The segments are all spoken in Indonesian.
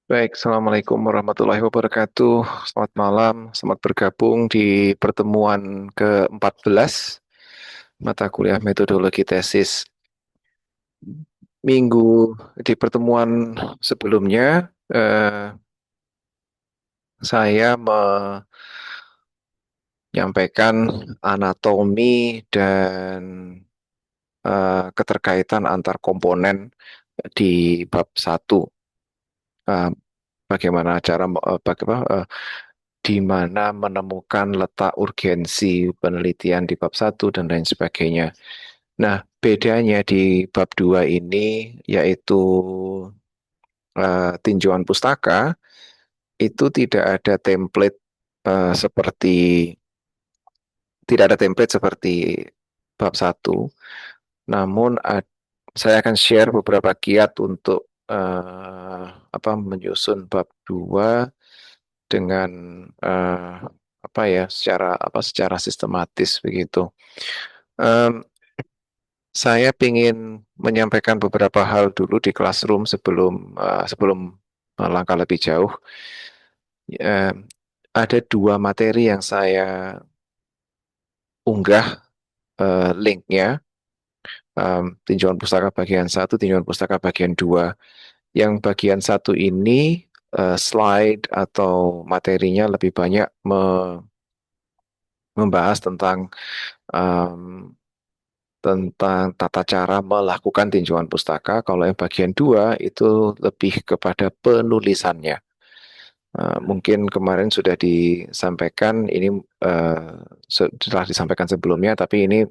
Baik, Assalamualaikum warahmatullahi wabarakatuh. Selamat malam, selamat bergabung di pertemuan ke-14 mata kuliah metodologi tesis. Minggu di pertemuan sebelumnya, saya menyampaikan anatomi dan keterkaitan antar komponen di bab satu. Eh, Bagaimana cara di mana menemukan letak urgensi penelitian di bab satu dan lain sebagainya. Nah, bedanya di bab 2 ini yaitu tinjauan pustaka itu seperti tidak ada template seperti bab satu. Namun saya akan share beberapa kiat untuk menyusun bab 2 dengan eh, secara sistematis begitu. Em, saya ingin menyampaikan beberapa hal dulu di classroom sebelum melangkah lebih jauh. Ada dua materi yang saya unggah linknya, tinjauan pustaka bagian satu, tinjauan pustaka bagian 2. Yang bagian satu ini slide atau materinya lebih banyak membahas um, tentang tata cara melakukan tinjauan pustaka. Kalau yang bagian 2 itu lebih kepada penulisannya. Mungkin kemarin sudah disampaikan, ini telah disampaikan sebelumnya, tapi ini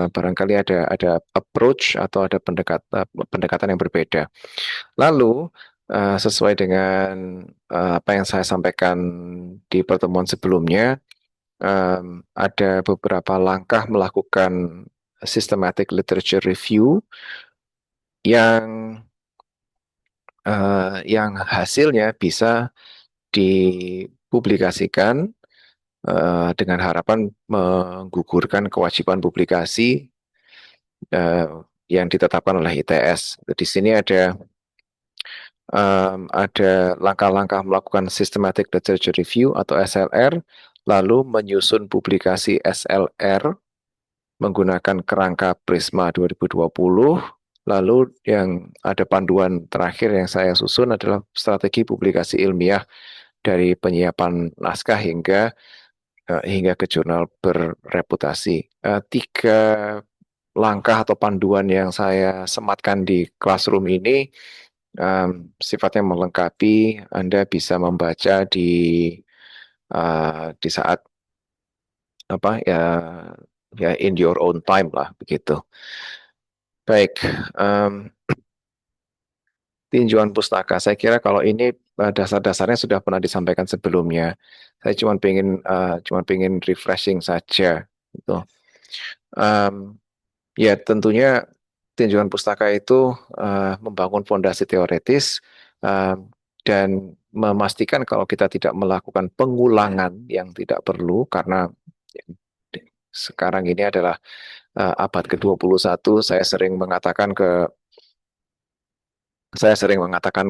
barangkali ada approach atau ada pendekatan yang berbeda. Lalu sesuai dengan apa yang saya sampaikan di pertemuan sebelumnya, ada beberapa langkah melakukan systematic literature review yang yang hasilnya bisa dipublikasikan dengan harapan menggugurkan kewajiban publikasi eh, yang ditetapkan oleh ITS. Di sini ada langkah-langkah melakukan systematic literature review atau SLR, lalu menyusun publikasi SLR menggunakan kerangka Prisma 2020. Lalu yang ada panduan terakhir yang saya susun adalah strategi publikasi ilmiah dari penyiapan naskah hingga ke jurnal berreputasi. Tiga langkah atau panduan yang saya sematkan di classroom ini sifatnya melengkapi. Anda bisa membaca di saat apa ya in your own time lah begitu. Baik, tinjauan pustaka. Saya kira kalau ini dasar-dasarnya sudah pernah disampaikan sebelumnya. Saya cuma pengen refreshing saja. Gitu. Um, Ya, tentunya tinjauan pustaka itu membangun fondasi teoretis dan memastikan kalau kita tidak melakukan pengulangan yang tidak perlu karena sekarang ini adalah abad ke-21. Saya sering mengatakan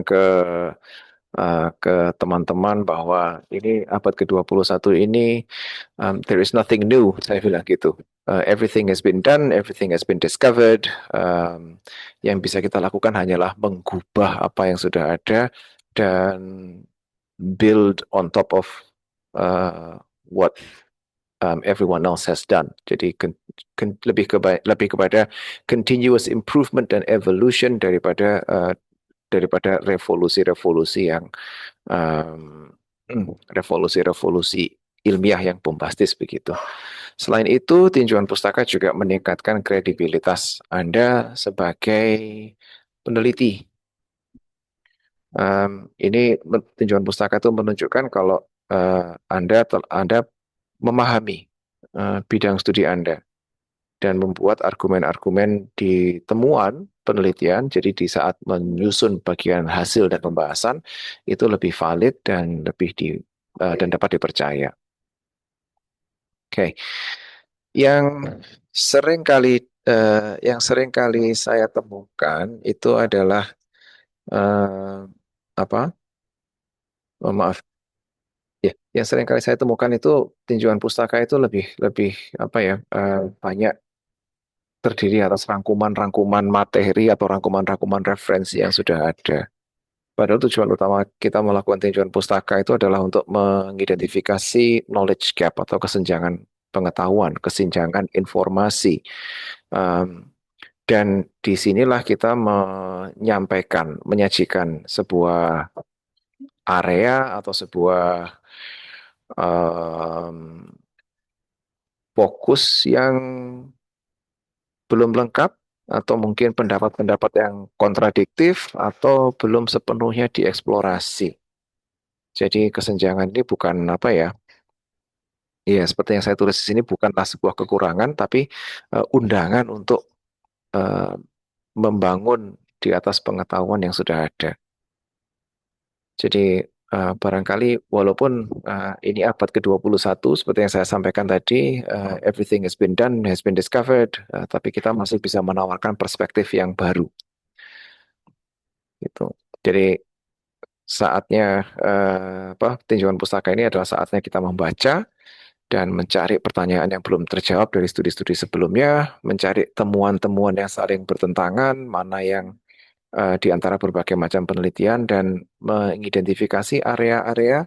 ke teman-teman bahwa ini abad ke-21 ini there is nothing new, saya bilang gitu. Everything has been done, everything has been discovered. Yang bisa kita lakukan hanyalah mengubah apa yang sudah ada dan build on top of what everyone else has done. Jadi lebih kepada continuous improvement dan evolution daripada revolusi-revolusi yang um, revolusi-revolusi ilmiah yang bombastis begitu. Selain itu, tinjauan pustaka juga meningkatkan kredibilitas Anda sebagai peneliti. Ini tinjauan pustaka itu menunjukkan kalau Anda memahami bidang studi Anda dan membuat argumen-argumen di temuan penelitian. Jadi di saat menyusun bagian hasil dan pembahasan itu lebih valid dan dan dapat dipercaya. Oke, yang sering kali yang sering kali saya temukan itu adalah eh, apa? Maaf. Ya, yang sering kali saya temukan itu tinjauan pustaka itu lebih lebih apa ya banyak terdiri atas rangkuman-rangkuman materi atau rangkuman-rangkuman referensi yang sudah ada. Padahal tujuan utama kita melakukan tinjauan pustaka itu adalah untuk mengidentifikasi knowledge gap atau kesenjangan pengetahuan, kesenjangan informasi. Um, dan disinilah kita menyampaikan, menyajikan sebuah area atau sebuah um, fokus yang belum lengkap atau mungkin pendapat-pendapat yang kontradiktif atau belum sepenuhnya dieksplorasi. Jadi kesenjangan ini bukan apa ya? Iya, seperti yang saya tulis di sini bukanlah sebuah kekurangan, tapi undangan untuk eh, membangun di atas pengetahuan yang sudah ada. Jadi barangkali walaupun ini abad ke-21 seperti yang saya sampaikan tadi, everything has been done, has been discovered, tapi kita masih bisa menawarkan perspektif yang baru gitu. Jadi saatnya tinjauan pustaka ini adalah saatnya kita membaca dan mencari pertanyaan yang belum terjawab dari studi-studi sebelumnya, mencari temuan-temuan yang saling bertentangan, mana yang di antara berbagai macam penelitian dan mengidentifikasi area-area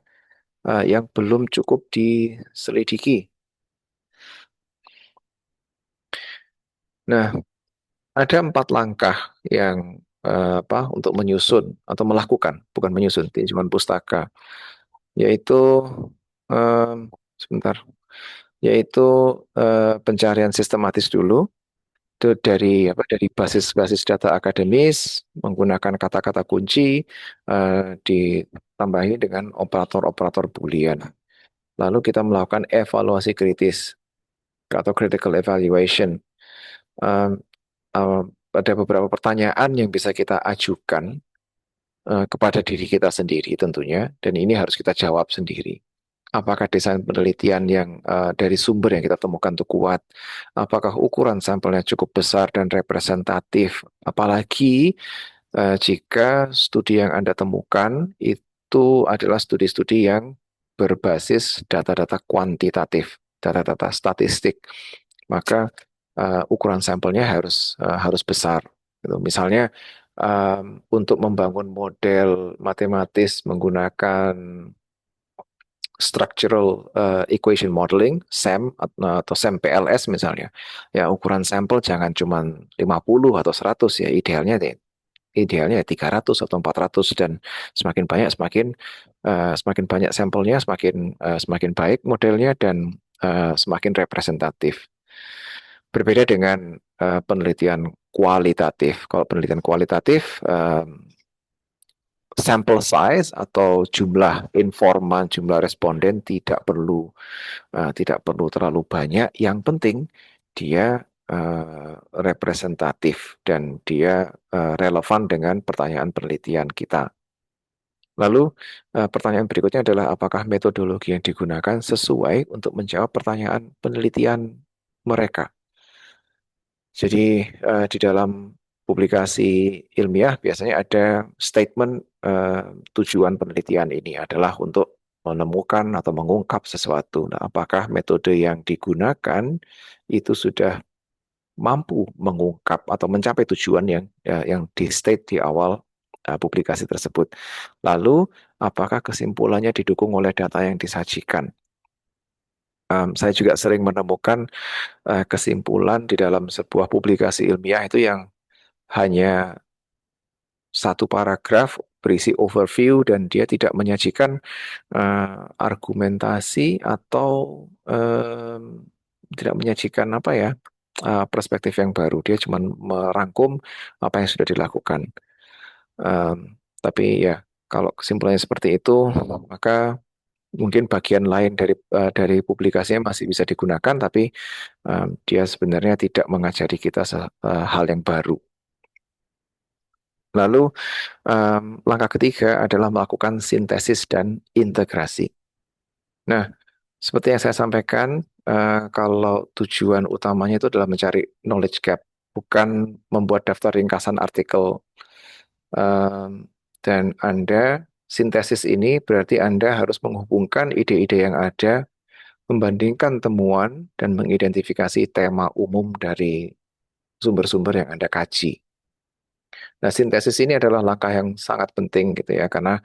yang belum cukup diselidiki. Nah, ada 4 langkah yang untuk menyusun atau melakukan, bukan menyusun, tinjauan pustaka, yaitu sebentar, yaitu pencarian sistematis dulu. Itu dari basis-basis data akademis menggunakan kata-kata kunci ditambahi dengan operator-operator Boolean. Lalu kita melakukan evaluasi kritis atau critical evaluation. Um, ada beberapa pertanyaan yang bisa kita ajukan kepada diri kita sendiri tentunya, dan ini harus kita jawab sendiri. Apakah desain penelitian yang dari sumber yang kita temukan itu kuat? Apakah ukuran sampelnya cukup besar dan representatif? Apalagi jika studi yang Anda temukan itu adalah studi-studi yang berbasis data-data kuantitatif, data-data statistik, maka ukuran sampelnya harus besar. Gitu. Misalnya untuk membangun model matematis menggunakan structural equation modeling SAM atau SAM PLS misalnya, ya ukuran sampel jangan cuma 50 atau 100 ya, idealnya 300 atau 400, dan semakin banyak semakin banyak sampelnya semakin baik modelnya dan semakin representatif. Berbeda dengan penelitian kualitatif. Kalau penelitian kualitatif sample size atau jumlah informan, jumlah responden tidak perlu terlalu banyak. Yang penting dia representatif dan dia relevan dengan pertanyaan penelitian kita. Lalu pertanyaan berikutnya adalah apakah metodologi yang digunakan sesuai untuk menjawab pertanyaan penelitian mereka. Jadi di dalam publikasi ilmiah biasanya ada statement tujuan penelitian ini adalah untuk menemukan atau mengungkap sesuatu. Nah, apakah metode yang digunakan itu sudah mampu mengungkap atau mencapai tujuan yang di state di awal publikasi tersebut. Lalu, apakah kesimpulannya didukung oleh data yang disajikan? Saya juga sering menemukan kesimpulan di dalam sebuah publikasi ilmiah itu yang hanya satu paragraf berisi overview dan dia tidak menyajikan argumentasi atau tidak menyajikan apa ya perspektif yang baru. Dia cuma merangkum apa yang sudah dilakukan. Tapi ya kalau kesimpulannya seperti itu, maka mungkin bagian lain dari publikasinya masih bisa digunakan, tapi dia sebenarnya tidak mengajari kita hal yang baru. Lalu langkah ketiga adalah melakukan sintesis dan integrasi. Nah, seperti yang saya sampaikan, kalau tujuan utamanya itu adalah mencari knowledge gap, bukan membuat daftar ringkasan artikel. Dan Anda Sintesis ini berarti Anda harus menghubungkan ide-ide yang ada, membandingkan temuan, dan mengidentifikasi tema umum dari sumber-sumber yang Anda kaji. Nah, sintesis ini adalah langkah yang sangat penting gitu ya, karena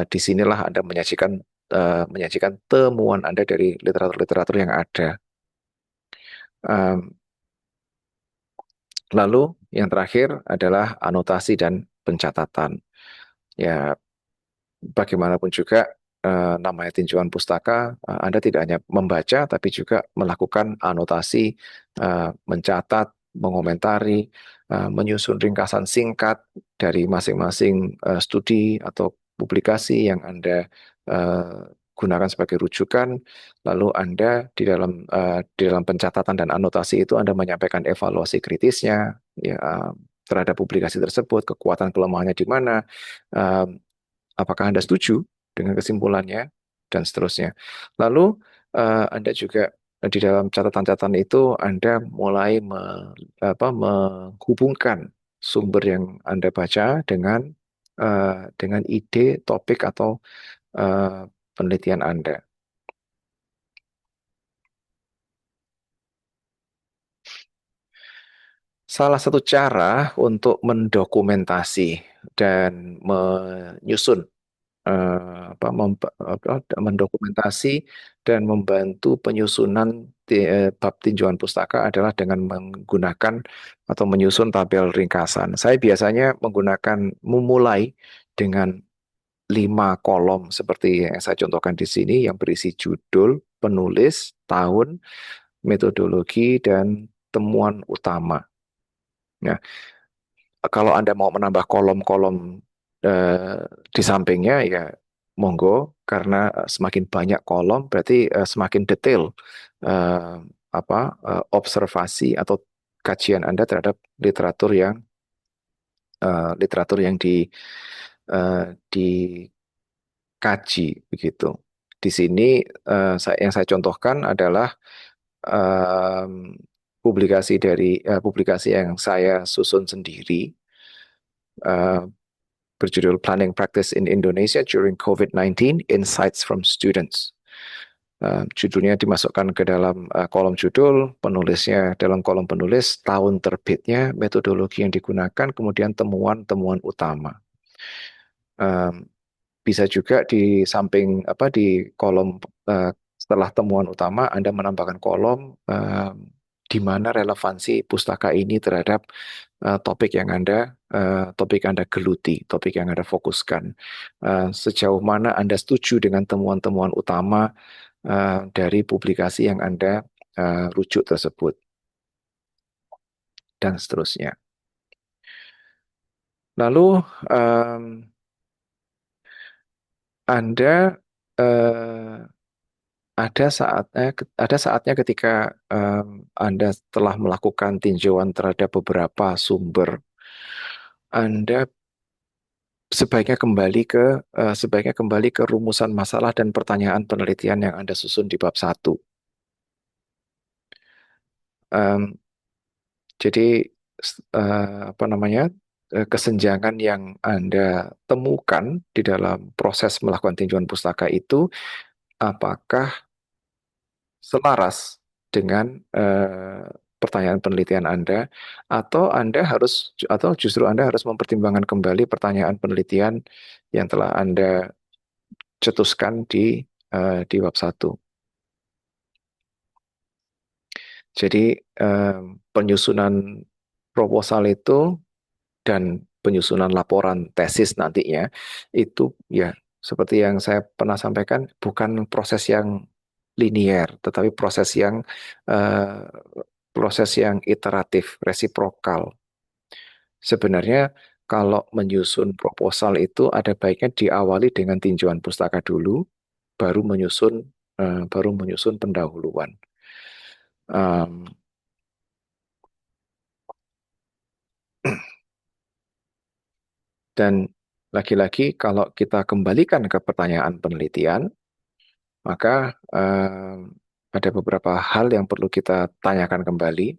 disinilah Anda menyajikan temuan Anda dari literatur-literatur yang ada. Um, Lalu yang terakhir adalah anotasi dan pencatatan. Ya, bagaimanapun juga namanya tinjauan pustaka, Anda tidak hanya membaca tapi juga melakukan anotasi, mencatat, mengomentari, menyusun ringkasan singkat dari masing-masing studi atau publikasi yang Anda eh, gunakan sebagai rujukan. Lalu Anda di dalam pencatatan dan anotasi itu Anda menyampaikan evaluasi kritisnya ya, terhadap publikasi tersebut, kekuatan kelemahannya di mana, eh, apakah Anda setuju dengan kesimpulannya, dan seterusnya. Lalu Anda juga di dalam catatan-catatan itu Anda mulai menghubungkan sumber yang Anda baca dengan ide, topik atau penelitian Anda. Salah satu cara untuk mendokumentasi dan menyusun mendokumentasi dan membantu penyusunan bab tinjauan pustaka adalah dengan menggunakan atau menyusun tabel ringkasan. Saya biasanya memulai dengan 5 kolom seperti yang saya contohkan di sini yang berisi judul, penulis, tahun, metodologi, dan temuan utama. Nah, kalau Anda mau menambah kolom-kolom eh, di sampingnya ya monggo, karena semakin banyak kolom berarti semakin detail eh, observasi atau kajian Anda terhadap literatur yang dikaji begitu. Di sini yang saya contohkan adalah em, publikasi yang saya susun sendiri, eh, berjudul Planning Practice in Indonesia During COVID-19, Insights from Students. Judulnya dimasukkan ke dalam kolom judul, penulisnya dalam kolom penulis, tahun terbitnya, metodologi yang digunakan, kemudian temuan-temuan utama. Um, Bisa juga di samping di kolom setelah temuan utama Anda menambahkan kolom di mana relevansi pustaka ini terhadap topik Anda geluti, topik yang Anda fokuskan. Sejauh mana Anda setuju dengan temuan-temuan utama dari publikasi yang Anda rujuk tersebut, dan seterusnya. Lalu Anda eh, ada saatnya ketika Anda telah melakukan tinjauan terhadap beberapa sumber, Anda sebaiknya kembali ke rumusan masalah dan pertanyaan penelitian yang Anda susun di bab 1. Em, jadi apa namanya, kesenjangan yang Anda temukan di dalam proses melakukan tinjauan pustaka itu apakah selaras dengan pertanyaan penelitian Anda, atau justru Anda harus mempertimbangkan kembali pertanyaan penelitian yang telah Anda cetuskan di bab 1. Jadi penyusunan proposal itu dan penyusunan laporan tesis nantinya itu ya seperti yang saya pernah sampaikan, bukan proses yang linier, tetapi eh, proses yang iteratif, resiprokal. Sebenarnya kalau menyusun proposal itu ada baiknya diawali dengan tinjauan pustaka dulu, baru menyusun pendahuluan. Em, dan lagi-lagi kalau kita kembalikan ke pertanyaan penelitian, maka ada beberapa hal yang perlu kita tanyakan kembali.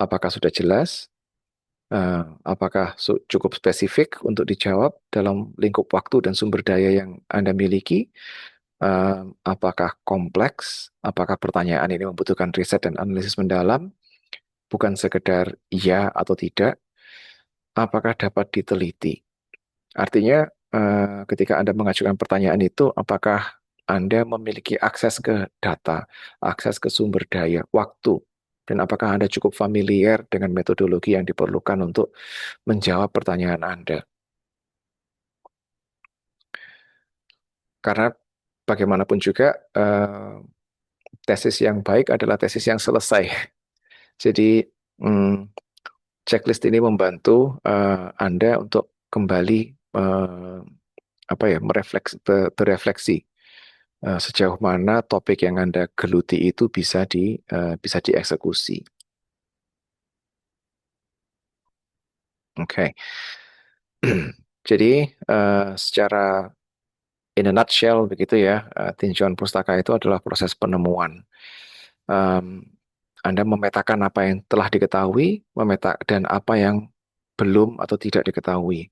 Apakah sudah jelas? Apakah cukup spesifik untuk dijawab dalam lingkup waktu dan sumber daya yang Anda miliki? Apakah kompleks? Apakah pertanyaan ini membutuhkan riset dan analisis mendalam? Bukan sekedar iya atau tidak. Apakah dapat diteliti? Artinya, ketika Anda mengajukan pertanyaan itu, apakah Anda memiliki akses ke data, akses ke sumber daya, waktu, dan apakah Anda cukup familiar dengan metodologi yang diperlukan untuk menjawab pertanyaan Anda? Karena bagaimanapun juga, tesis yang baik adalah tesis yang selesai. Jadi, hmm, checklist ini membantu Anda untuk kembali apa ya, berefleksi sejauh mana topik yang Anda geluti itu bisa dieksekusi. Oke. Jadi secara in a nutshell begitu ya, tinjauan pustaka itu adalah proses penemuan. Em, Anda memetakan apa yang telah diketahui, dan apa yang belum atau tidak diketahui.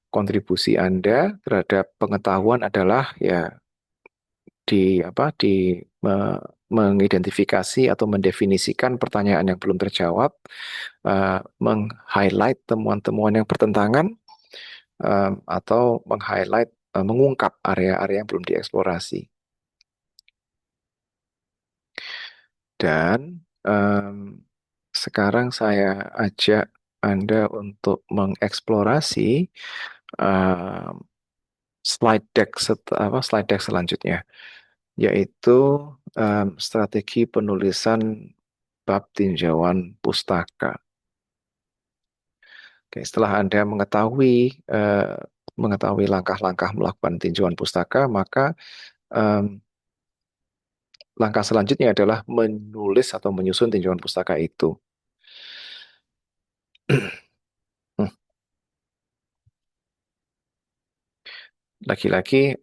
Kontribusi Anda terhadap pengetahuan adalah ya mengidentifikasi atau mendefinisikan pertanyaan yang belum terjawab, meng-highlight temuan-temuan yang bertentangan, atau meng-highlight, mengungkap area-area yang belum dieksplorasi. Dan sekarang saya ajak Anda untuk mengeksplorasi em, slide deck selanjutnya, yaitu strategi penulisan bab tinjauan pustaka. Oke, setelah Anda mengetahui langkah-langkah melakukan tinjauan pustaka, maka em, langkah selanjutnya adalah menulis atau menyusun tinjauan pustaka itu. Hmm, Lagi-lagi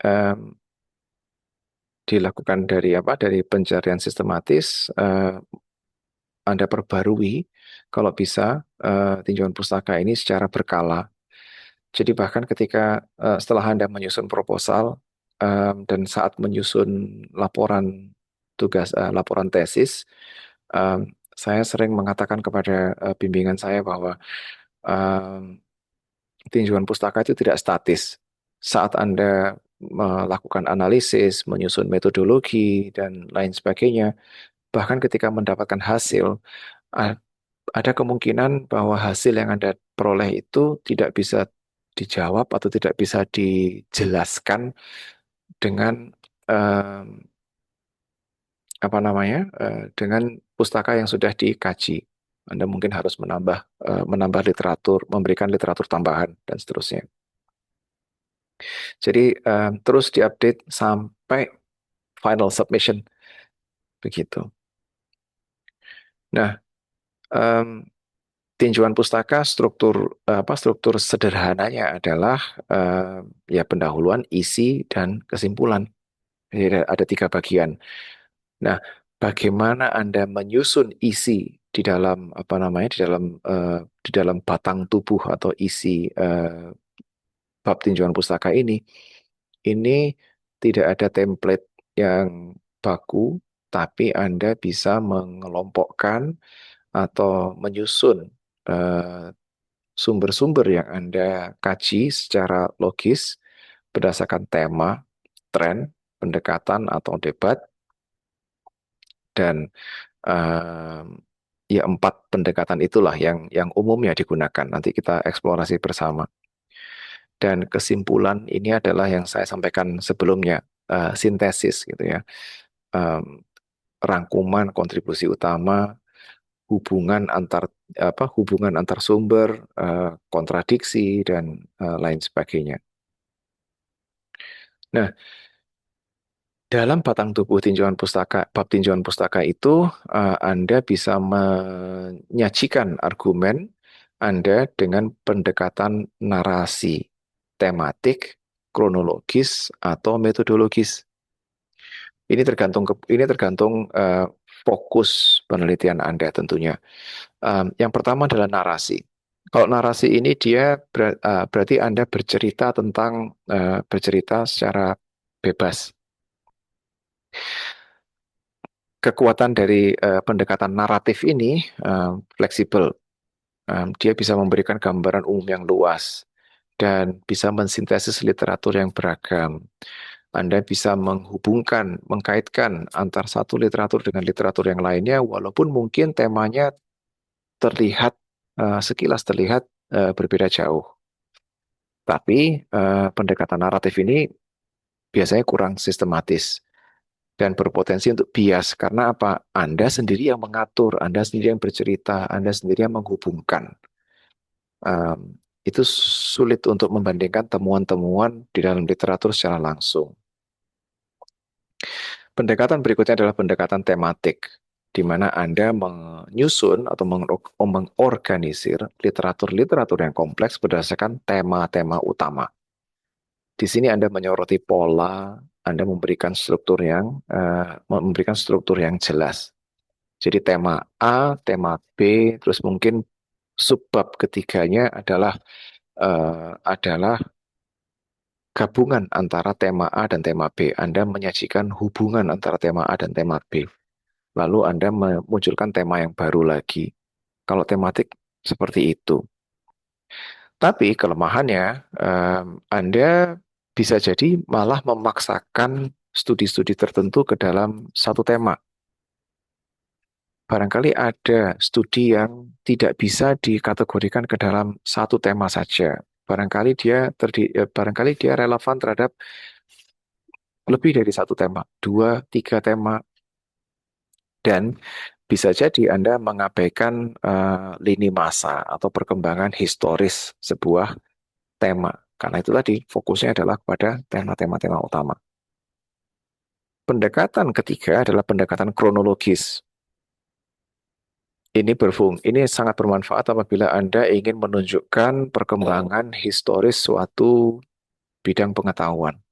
dilakukan dari pencarian sistematis, Anda perbarui kalau bisa tinjauan pustaka ini secara berkala. Jadi bahkan ketika setelah Anda menyusun proposal, dan saat menyusun laporan tesis, saya sering mengatakan kepada bimbingan saya bahwa em, tinjauan pustaka itu tidak statis. Saat Anda melakukan analisis, menyusun metodologi, dan lain sebagainya, bahkan ketika mendapatkan hasil, ada kemungkinan bahwa hasil yang Anda peroleh itu tidak bisa dijawab atau tidak bisa dijelaskan dengan apa namanya, dengan pustaka yang sudah dikaji. Anda mungkin harus menambah literatur, memberikan literatur tambahan dan seterusnya. Jadi terus diupdate sampai final submission begitu. Nah, em, tinjauan pustaka struktur sederhananya adalah ya pendahuluan, isi, dan kesimpulan. Jadi ada tiga bagian. Nah, bagaimana Anda menyusun isi di dalam apa namanya, di dalam batang tubuh atau isi bab tinjauan pustaka ini tidak ada template yang baku, tapi Anda bisa mengelompokkan atau menyusun eh, sumber-sumber yang Anda kaji secara logis berdasarkan tema, tren, pendekatan, atau debat, dan eh, ya empat pendekatan itulah yang umumnya digunakan. Nanti kita eksplorasi bersama. Dan kesimpulan ini adalah yang saya sampaikan sebelumnya, sintesis gitu ya. Em, Rangkuman kontribusi utama, hubungan antar sumber, kontradiksi, dan lain sebagainya. Nah, dalam batang tubuh bab tinjauan pustaka itu, Anda bisa menyajikan argumen Anda dengan pendekatan narasi, tematik, kronologis, atau metodologis. Ini tergantung fokus penelitian Anda tentunya. Yang pertama adalah narasi. Kalau narasi ini dia berarti Anda bercerita tentang bercerita secara bebas. Kekuatan dari pendekatan naratif ini fleksibel. Dia bisa memberikan gambaran umum yang luas dan bisa mensintesis literatur yang beragam. Anda bisa menghubungkan, mengkaitkan antar satu literatur dengan literatur yang lainnya, walaupun mungkin temanya terlihat sekilas terlihat berbeda jauh. Tapi pendekatan naratif ini biasanya kurang sistematis dan berpotensi untuk bias karena apa? Anda sendiri yang mengatur, Anda sendiri yang bercerita, Anda sendiri yang menghubungkan. Itu sulit untuk membandingkan temuan-temuan di dalam literatur secara langsung. Pendekatan berikutnya adalah pendekatan tematik, di mana Anda menyusun atau mengorganisir literatur-literatur yang kompleks berdasarkan tema-tema utama. Di sini Anda menyoroti pola, Anda memberikan struktur yang jelas. Jadi tema A, tema B, terus mungkin subbab ketiganya adalah gabungan antara tema A dan tema B. Anda menyajikan hubungan antara tema A dan tema B. Lalu Anda memunculkan tema yang baru lagi. Kalau tematik seperti itu. Tapi kelemahannya, Anda bisa jadi malah memaksakan studi-studi tertentu ke dalam satu tema. Barangkali ada studi yang tidak bisa dikategorikan ke dalam satu tema saja. Barangkali dia relevan terhadap lebih dari satu tema, dua, tiga tema, dan bisa jadi Anda mengabaikan lini masa atau perkembangan historis sebuah tema. Karena itu tadi fokusnya adalah pada tema-tema utama. Pendekatan ketiga adalah pendekatan kronologis. Ini sangat bermanfaat apabila Anda ingin menunjukkan perkembangan historis suatu bidang pengetahuan.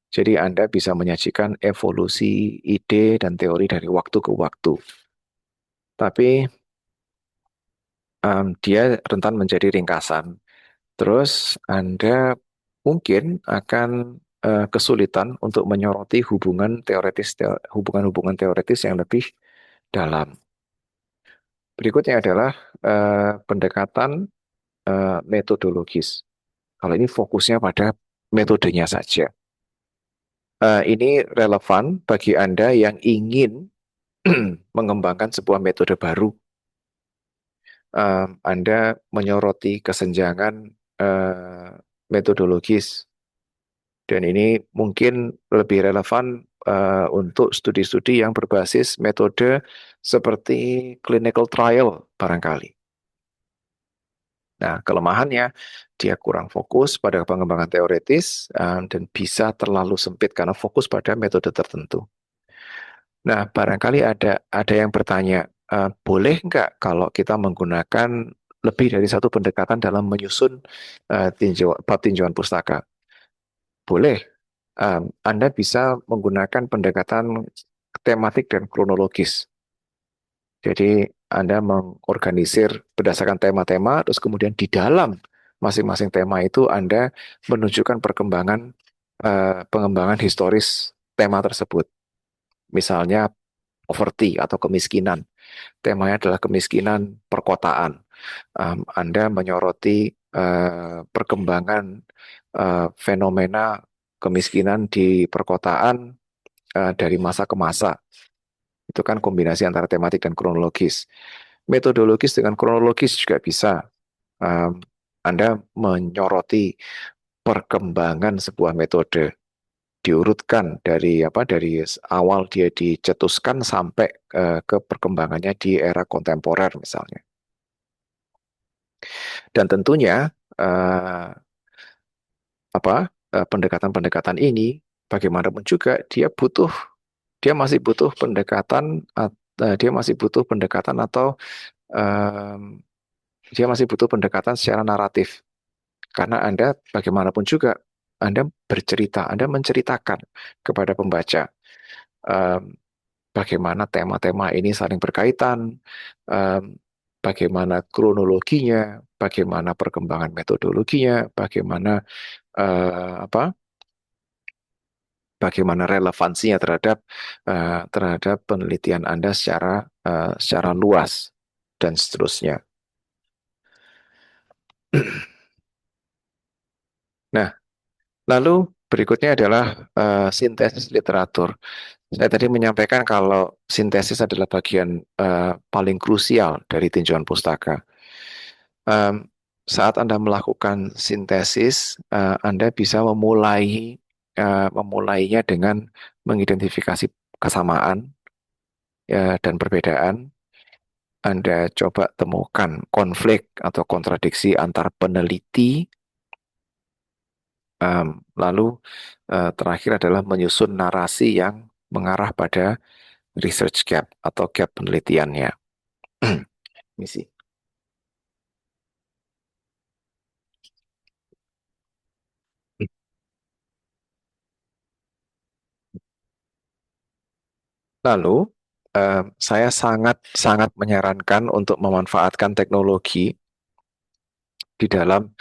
Jadi Anda bisa menyajikan evolusi ide dan teori dari waktu ke waktu. Tapi dia rentan menjadi ringkasan. Terus Anda mungkin akan kesulitan untuk menyoroti hubungan-hubungan teoretis yang lebih dalam. Berikutnya adalah pendekatan metodologis. Kalau ini fokusnya pada metodenya saja. Ini relevan bagi Anda yang ingin mengembangkan sebuah metode baru. Anda menyoroti kesenjangan eh, metodologis. Dan ini mungkin lebih relevan untuk studi-studi yang berbasis metode seperti clinical trial barangkali. Nah, kelemahannya dia kurang fokus pada pengembangan teoretis dan bisa terlalu sempit karena fokus pada metode tertentu. Nah, barangkali ada yang bertanya, boleh nggak kalau kita menggunakan lebih dari satu pendekatan dalam menyusun bab tinjauan pustaka? Boleh. Anda bisa menggunakan pendekatan tematik dan kronologis. Jadi Anda mengorganisir berdasarkan tema-tema, terus kemudian di dalam masing-masing tema itu Anda menunjukkan pengembangan historis tema tersebut. Misalnya poverty atau kemiskinan. Temanya adalah kemiskinan perkotaan. Anda menyoroti perkembangan fenomena kemiskinan di perkotaan dari masa ke masa. Itu kan kombinasi antara tematik dan kronologis. Metodologis dengan kronologis juga bisa. Anda menyoroti perkembangan sebuah metode, diurutkan dari awal dia dicetuskan sampai ke perkembangannya di era kontemporer misalnya. Dan tentunya pendekatan-pendekatan ini bagaimanapun juga dia masih butuh pendekatan atau em, dia masih butuh pendekatan secara naratif karena Anda bagaimanapun juga Anda bercerita, Anda menceritakan kepada pembaca em, bagaimana tema-tema ini saling berkaitan, em, bagaimana kronologinya, bagaimana perkembangan metodologinya, bagaimana apa, bagaimana relevansinya terhadap penelitian Anda secara luas dan seterusnya. Nah, lalu berikutnya adalah sintesis literatur. Saya tadi menyampaikan kalau sintesis adalah bagian paling krusial dari tinjauan pustaka. Em, saat Anda melakukan sintesis, Anda bisa memulainya dengan mengidentifikasi kesamaan dan perbedaan. Anda coba temukan konflik atau kontradiksi antar peneliti. Lalu terakhir adalah menyusun narasi yang mengarah pada research gap atau gap penelitiannya. Misi. Lalu saya sangat sangat menyarankan untuk memanfaatkan teknologi di dalam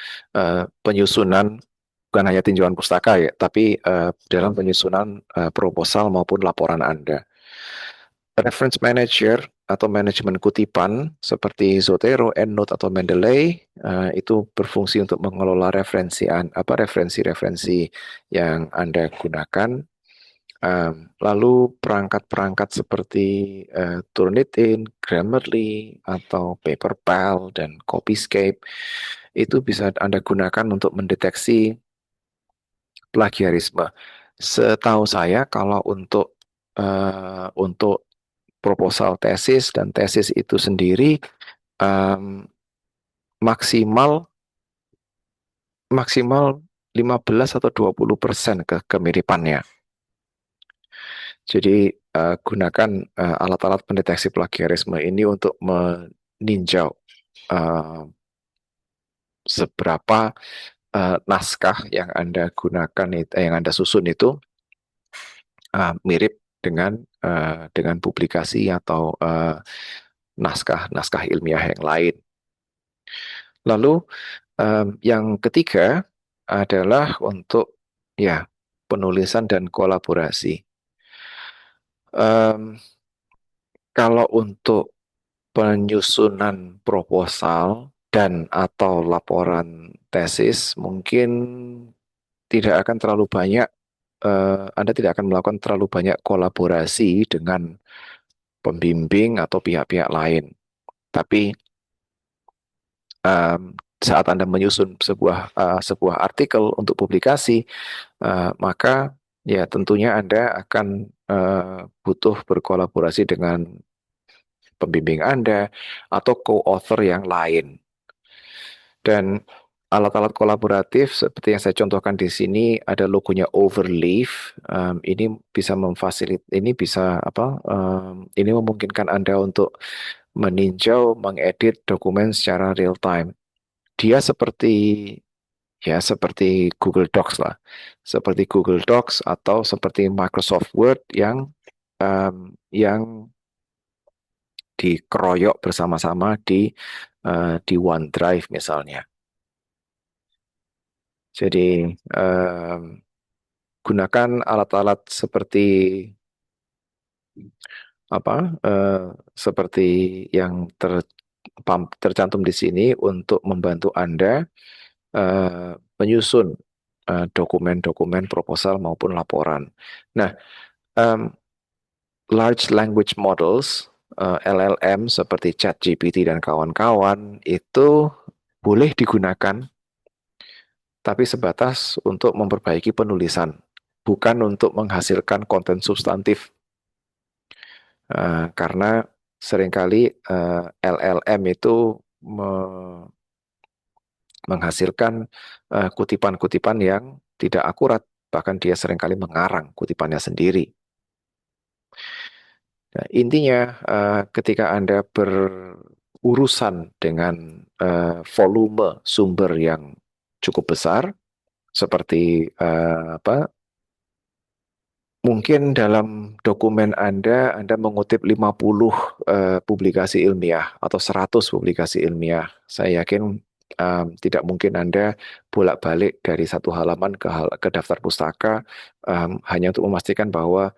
penyusunan, bukan hanya tinjauan pustaka ya, tapi dalam penyusunan proposal maupun laporan Anda. Reference Manager atau manajemen kutipan seperti Zotero, EndNote atau Mendeley itu berfungsi untuk mengelola referensi-referensi yang Anda gunakan. Lalu perangkat-perangkat seperti Turnitin, Grammarly atau Paperpal dan Copyscape itu bisa Anda gunakan untuk mendeteksi plagiarisme. Setahu saya kalau untuk proposal tesis dan tesis itu sendiri um, maksimal maksimal 15 atau 20% kemiripannya. Jadi gunakan alat-alat pendeteksi plagiarisme ini untuk meninjau uh, seberapa naskah yang Anda gunakan, yang Anda susun itu mirip dengan publikasi atau naskah-naskah ilmiah yang lain. Lalu yang ketiga adalah untuk ya penulisan dan kolaborasi. Um, kalau untuk penyusunan proposal dan atau laporan tesis mungkin tidak akan terlalu banyak Anda tidak akan melakukan terlalu banyak kolaborasi dengan pembimbing atau pihak-pihak lain. Tapi saat Anda menyusun sebuah artikel untuk publikasi, maka ya tentunya Anda akan butuh berkolaborasi dengan pembimbing Anda atau co-author yang lain. Dan alat-alat kolaboratif seperti yang saya contohkan di sini ada logonya Overleaf. Ini bisa ini bisa ini memungkinkan Anda untuk meninjau, mengedit dokumen secara real time. Dia seperti Google Docs lah, seperti Google Docs atau seperti Microsoft Word yang dikeroyok bersama-sama di OneDrive misalnya. Jadi gunakan alat-alat apa seperti yang tercantum di sini untuk membantu Anda menyusun dokumen-dokumen proposal maupun laporan. Nah, um, large language models LLM seperti ChatGPT dan kawan-kawan itu boleh digunakan, tapi sebatas untuk memperbaiki penulisan, bukan untuk menghasilkan konten substantif. Karena seringkali LLM itu menghasilkan kutipan-kutipan yang tidak akurat, bahkan dia seringkali mengarang kutipannya sendiri. Nah, intinya ketika Anda berurusan dengan volume sumber yang cukup besar, seperti Mungkin dalam dokumen Anda mengutip 50 publikasi ilmiah atau 100 publikasi ilmiah. Saya yakin tidak mungkin Anda bolak-balik dari satu halaman ke daftar pustaka hanya untuk memastikan bahwa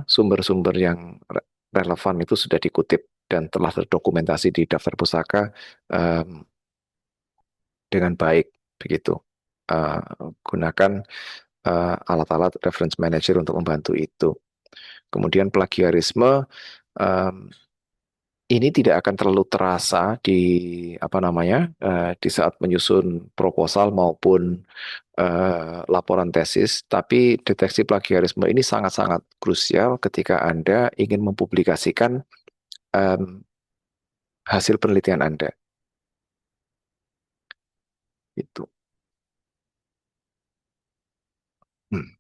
sumber-sumber yang relevan itu sudah dikutip dan telah terdokumentasi di daftar pustaka em, dengan baik begitu. Eh, Gunakan alat-alat reference manager untuk membantu itu. Kemudian plagiarisme um, ini tidak akan terlalu terasa di apa namanya di saat menyusun proposal maupun laporan tesis, tapi deteksi plagiarisme ini sangat-sangat krusial ketika Anda ingin mempublikasikan um, hasil penelitian Anda. Itu. Hmm.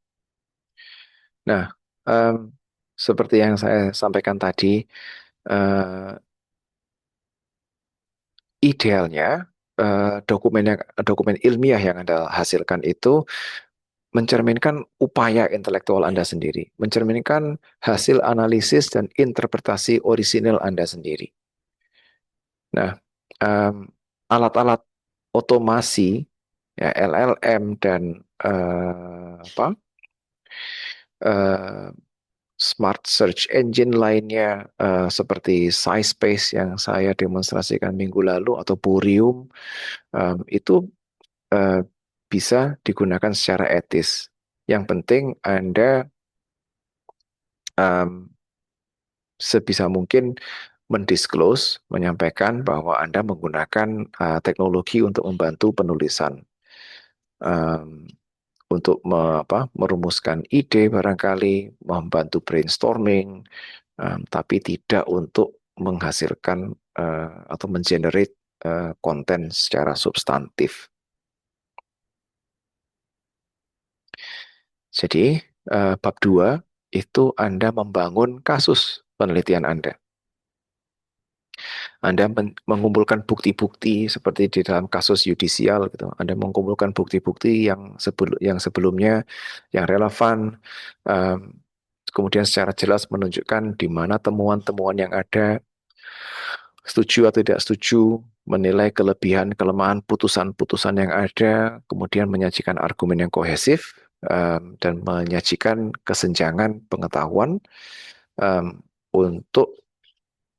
Nah, um, seperti yang saya sampaikan tadi, eh, idealnya dokumen ilmiah yang Anda hasilkan itu mencerminkan upaya intelektual Anda sendiri, mencerminkan hasil analisis dan interpretasi orisinil Anda sendiri. Nah, em, alat-alat otomasi ya LLM dan apa eh, smart search engine lainnya seperti SciSpace yang saya demonstrasikan minggu lalu atau Burium itu eh, bisa digunakan secara etis. Yang penting Anda em, sebisa mungkin mendisclose, menyampaikan bahwa Anda menggunakan teknologi untuk membantu penulisan, em, untuk merumuskan ide barangkali, membantu brainstorming, tapi tidak untuk menghasilkan atau mengenerate konten secara substantif. Jadi, bab 2 itu Anda membangun kasus penelitian Anda. Anda mengumpulkan bukti-bukti seperti di dalam kasus yudisial gitu. Anda mengumpulkan bukti-bukti yang sebelumnya yang relevan, em, kemudian secara jelas menunjukkan di mana temuan-temuan yang ada, setuju atau tidak setuju, menilai kelebihan, kelemahan putusan-putusan yang ada, kemudian menyajikan argumen yang kohesif, dan menyajikan kesenjangan pengetahuan em, untuk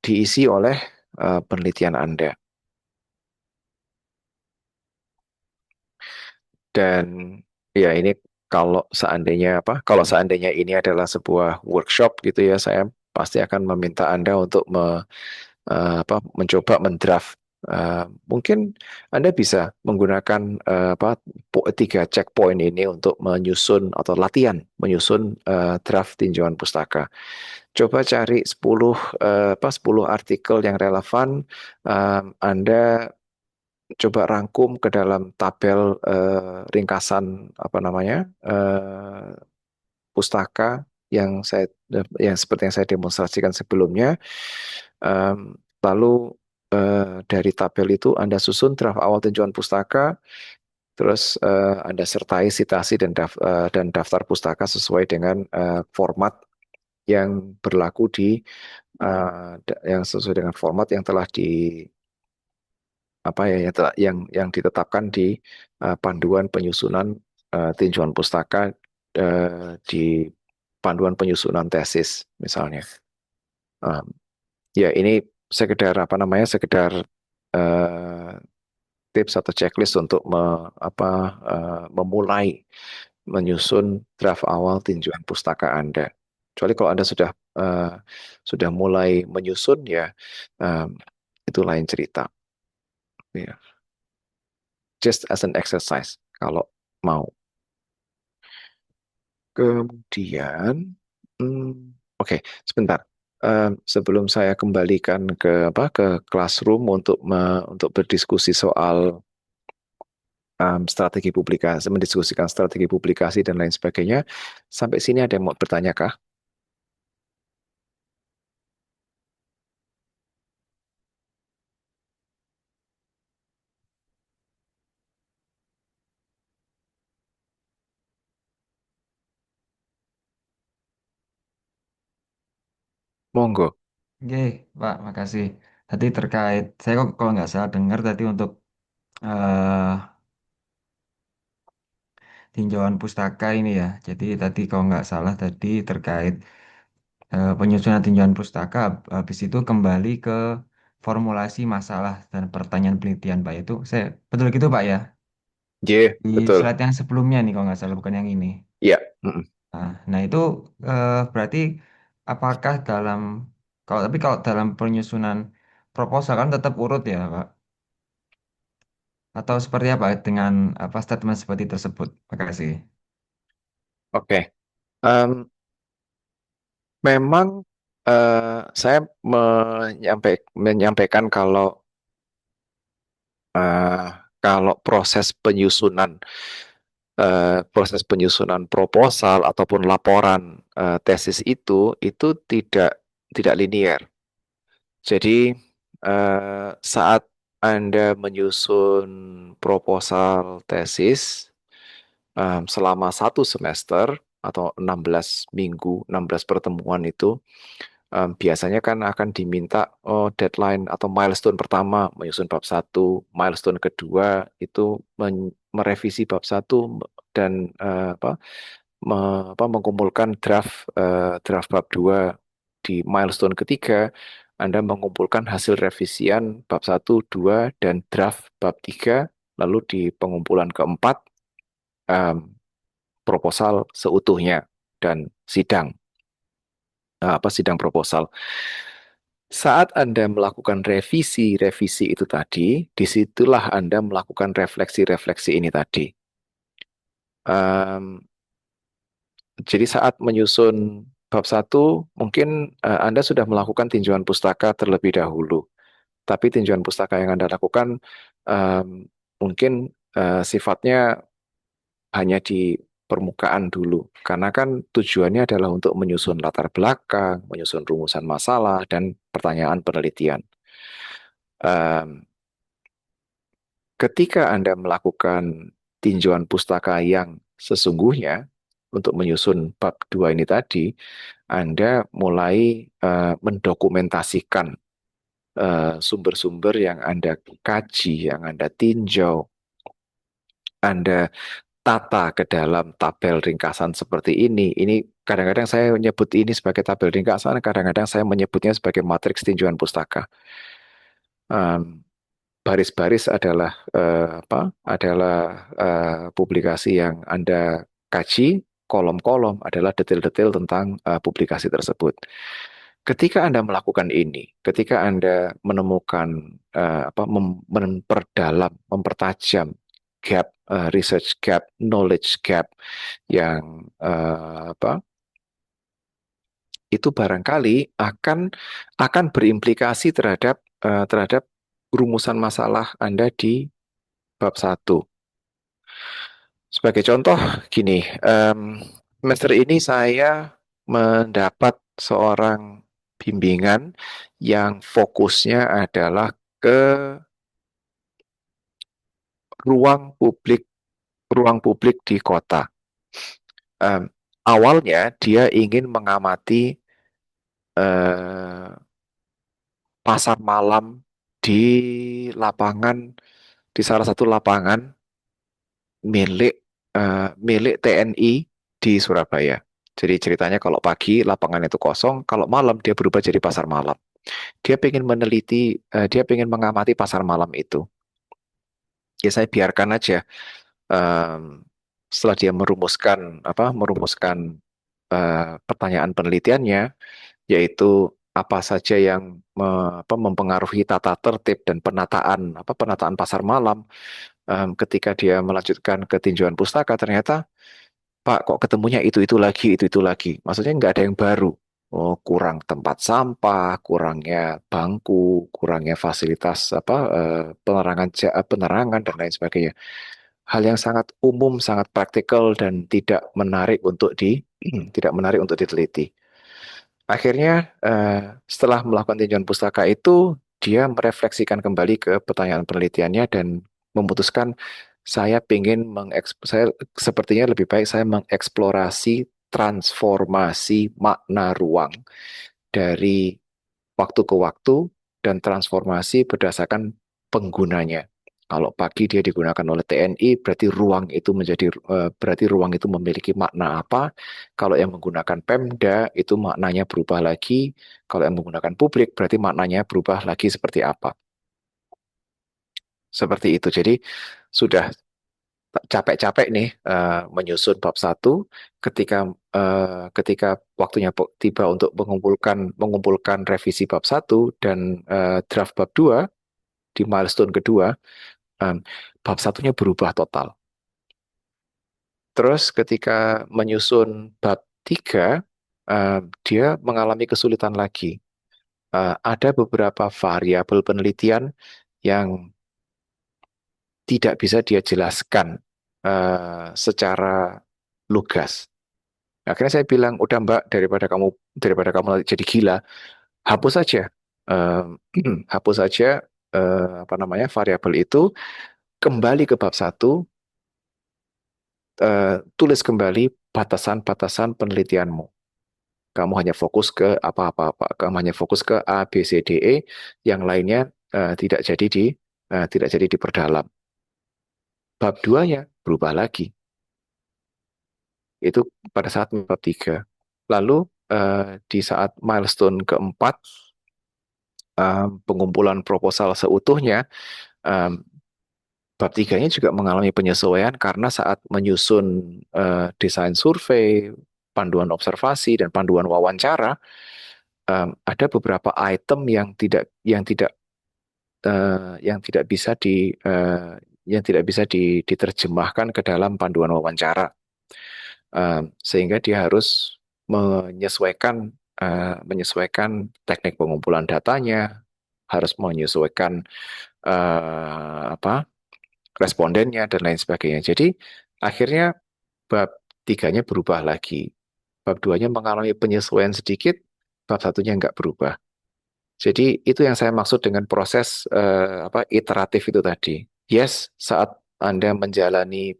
diisi oleh penelitian Anda. Dan ya ini kalau seandainya ini adalah sebuah workshop gitu ya, saya pasti akan meminta Anda untuk mencoba mendraft. Mungkin Anda bisa menggunakan 3 checkpoint ini untuk menyusun atau latihan menyusun draft tinjauan pustaka. Coba cari 10 artikel yang relevan. Anda coba rangkum ke dalam tabel ringkasan apa namanya pustaka yang seperti yang saya demonstrasikan sebelumnya. Lalu dari tabel itu Anda susun draft awal tinjauan pustaka, terus Anda sertai sitasi dan daftar pustaka sesuai dengan format yang berlaku yang sesuai dengan format yang telah yang ditetapkan di panduan penyusunan tinjauan pustaka di panduan penyusunan tesis misalnya. Um, ya ini sekedar eh, tips atau checklist untuk memulai menyusun draft awal tinjauan pustaka Anda. Kecuali kalau Anda sudah mulai menyusun ya um, itu lain cerita. Ya. Just as an exercise kalau mau. Kemudian, oke, sebentar. Sebelum saya kembalikan ke classroom untuk berdiskusi soal strategi publikasi, mendiskusikan strategi publikasi dan lain sebagainya. Sampai sini ada yang mau bertanya kah? Monggo. Oke, Pak, makasih. Tadi terkait, saya kok kalau nggak salah dengar tadi untuk eh, tinjauan pustaka ini ya. Jadi tadi kalau nggak salah tadi terkait penyusunan tinjauan pustaka, habis itu kembali ke formulasi masalah dan pertanyaan penelitian, Pak. Itu saya betul gitu, Pak ya. J, Di betul. slide yang sebelumnya nih kalau nggak salah, bukan yang ini. Iya. Mm-mm. Nah, itu berarti apakah dalam kalau dalam penyusunan proposal kan tetap urut ya, Pak? Atau seperti apa dengan apa statement seperti tersebut? Makasih. Oke. Em, Memang saya menyampaikan eh, kalau proses penyusunan proposal ataupun laporan tesis itu tidak linear. Jadi saat Anda menyusun proposal tesis selama 1 semester atau 16 minggu, 16 pertemuan itu biasanya kan akan diminta deadline atau milestone pertama menyusun bab satu, milestone kedua itu merevisi bab satu dan mengumpulkan draft bab 2 di milestone ketiga. Anda mengumpulkan hasil revisian bab satu, 2 dan draft bab 3 lalu di pengumpulan keempat em, proposal seutuhnya dan sidang proposal. Saat Anda melakukan revisi-revisi itu tadi, disitulah Anda melakukan refleksi-refleksi ini tadi. Em, jadi saat menyusun bab satu, mungkin Anda sudah melakukan tinjauan pustaka terlebih dahulu. Tapi tinjauan pustaka yang Anda lakukan em, mungkin sifatnya hanya di permukaan dulu. Karena kan tujuannya adalah untuk menyusun latar belakang, menyusun rumusan masalah, dan pertanyaan penelitian. Em, Ketika Anda melakukan tinjauan pustaka yang sesungguhnya untuk menyusun bab 2 ini tadi, Anda mulai mendokumentasikan sumber-sumber yang Anda kaji, yang Anda tinjau, Anda tata ke dalam tabel ringkasan seperti ini. Ini kadang-kadang saya menyebut ini sebagai tabel ringkasan, kadang-kadang saya menyebutnya sebagai matriks tinjauan pustaka. Em, Baris-baris adalah publikasi yang Anda kaji, kolom-kolom adalah detail-detail tentang publikasi tersebut. Ketika Anda melakukan ini, ketika Anda menemukan memperdalam, mempertajam gap, research gap, knowledge gap yang itu barangkali akan berimplikasi terhadap rumusan masalah Anda di bab satu. Sebagai contoh, gini, semester ini saya mendapat seorang bimbingan yang fokusnya adalah ke ruang publik, ruang publik di kota. Em, Awalnya dia ingin mengamati eh, pasar malam di lapangan, di salah satu lapangan milik milik TNI di Surabaya. Jadi ceritanya kalau pagi lapangan itu kosong, kalau malam dia berubah jadi pasar malam. Dia pengen mengamati pasar malam itu. Ya saya biarkan aja. Em, Setelah dia merumuskan pertanyaan penelitiannya, yaitu apa saja yang mempengaruhi tata tertib dan penataan pasar malam. Ketika dia melanjutkan ke tinjauan pustaka, ternyata Pak, kok ketemunya itu lagi. Maksudnya nggak ada yang baru. Oh, kurang tempat sampah, kurangnya bangku, kurangnya fasilitas penerangan dan lain sebagainya. Hal yang sangat umum, sangat praktikal dan tidak menarik untuk diteliti. Akhirnya, setelah melakukan tinjauan pustaka itu, dia merefleksikan kembali ke pertanyaan penelitiannya dan memutuskan saya sepertinya lebih baik saya mengeksplorasi transformasi makna ruang dari waktu ke waktu dan transformasi berdasarkan penggunanya. Kalau pagi dia digunakan oleh TNI, berarti ruang itu berarti ruang itu memiliki makna apa? Kalau yang menggunakan Pemda itu maknanya berubah lagi. Kalau yang menggunakan publik berarti maknanya berubah lagi seperti apa? Seperti itu. Jadi sudah capek-capek nih menyusun bab satu ketika ketika waktunya tiba untuk mengumpulkan revisi bab satu dan draft bab 2 di milestone kedua, em, bab satunya berubah total. Terus ketika menyusun bab 3 dia mengalami kesulitan lagi. Ada beberapa variabel penelitian yang tidak bisa dia jelaskan secara lugas. Akhirnya saya bilang, udah Mbak, daripada kamu nanti jadi gila, hapus saja, Eh, hapus saja apa namanya variabel itu, kembali ke bab satu, tulis kembali batasan-batasan penelitianmu. Kamu hanya fokus ke apa-apa-apa, kamu hanya fokus ke A, B, C, D, E, yang lainnya tidak jadi diperdalam. Bab 2-nya berubah lagi. Itu pada saat bab 3. Lalu di saat milestone keempat, pengumpulan proposal seutuhnya, um, bab tiganya juga mengalami penyesuaian karena saat menyusun desain survei, panduan observasi, dan panduan wawancara, ada beberapa item yang tidak bisa diterjemahkan ke dalam panduan wawancara. Sehingga dia harus menyesuaikan teknik pengumpulan datanya, harus menyesuaikan apa respondennya dan lain sebagainya. Jadi akhirnya bab tiganya berubah lagi, bab duanya mengalami penyesuaian sedikit, bab satunya nggak berubah. Jadi itu yang saya maksud dengan proses iteratif itu tadi. Yes, saat Anda menjalani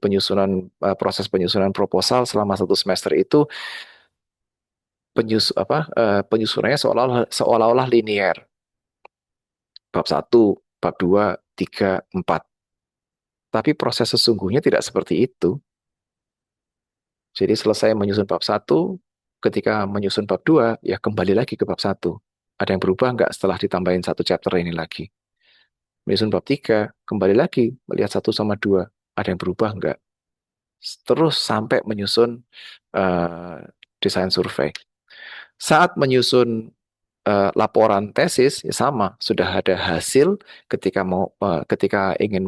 proses penyusunan proposal selama 1 semester itu, penyusunannya seolah-olah linear. Bab satu, bab 2, 3, 4. Tapi proses sesungguhnya tidak seperti itu. Jadi selesai menyusun bab satu, ketika menyusun bab 2, ya kembali lagi ke bab satu. Ada yang berubah nggak setelah ditambahin satu chapter ini lagi? Menyusun bab 3, kembali lagi melihat 1 sama 2. Ada yang berubah nggak? Terus sampai menyusun eh, desain survei. Saat menyusun laporan tesis, ya sama, sudah ada hasil. Ketika ingin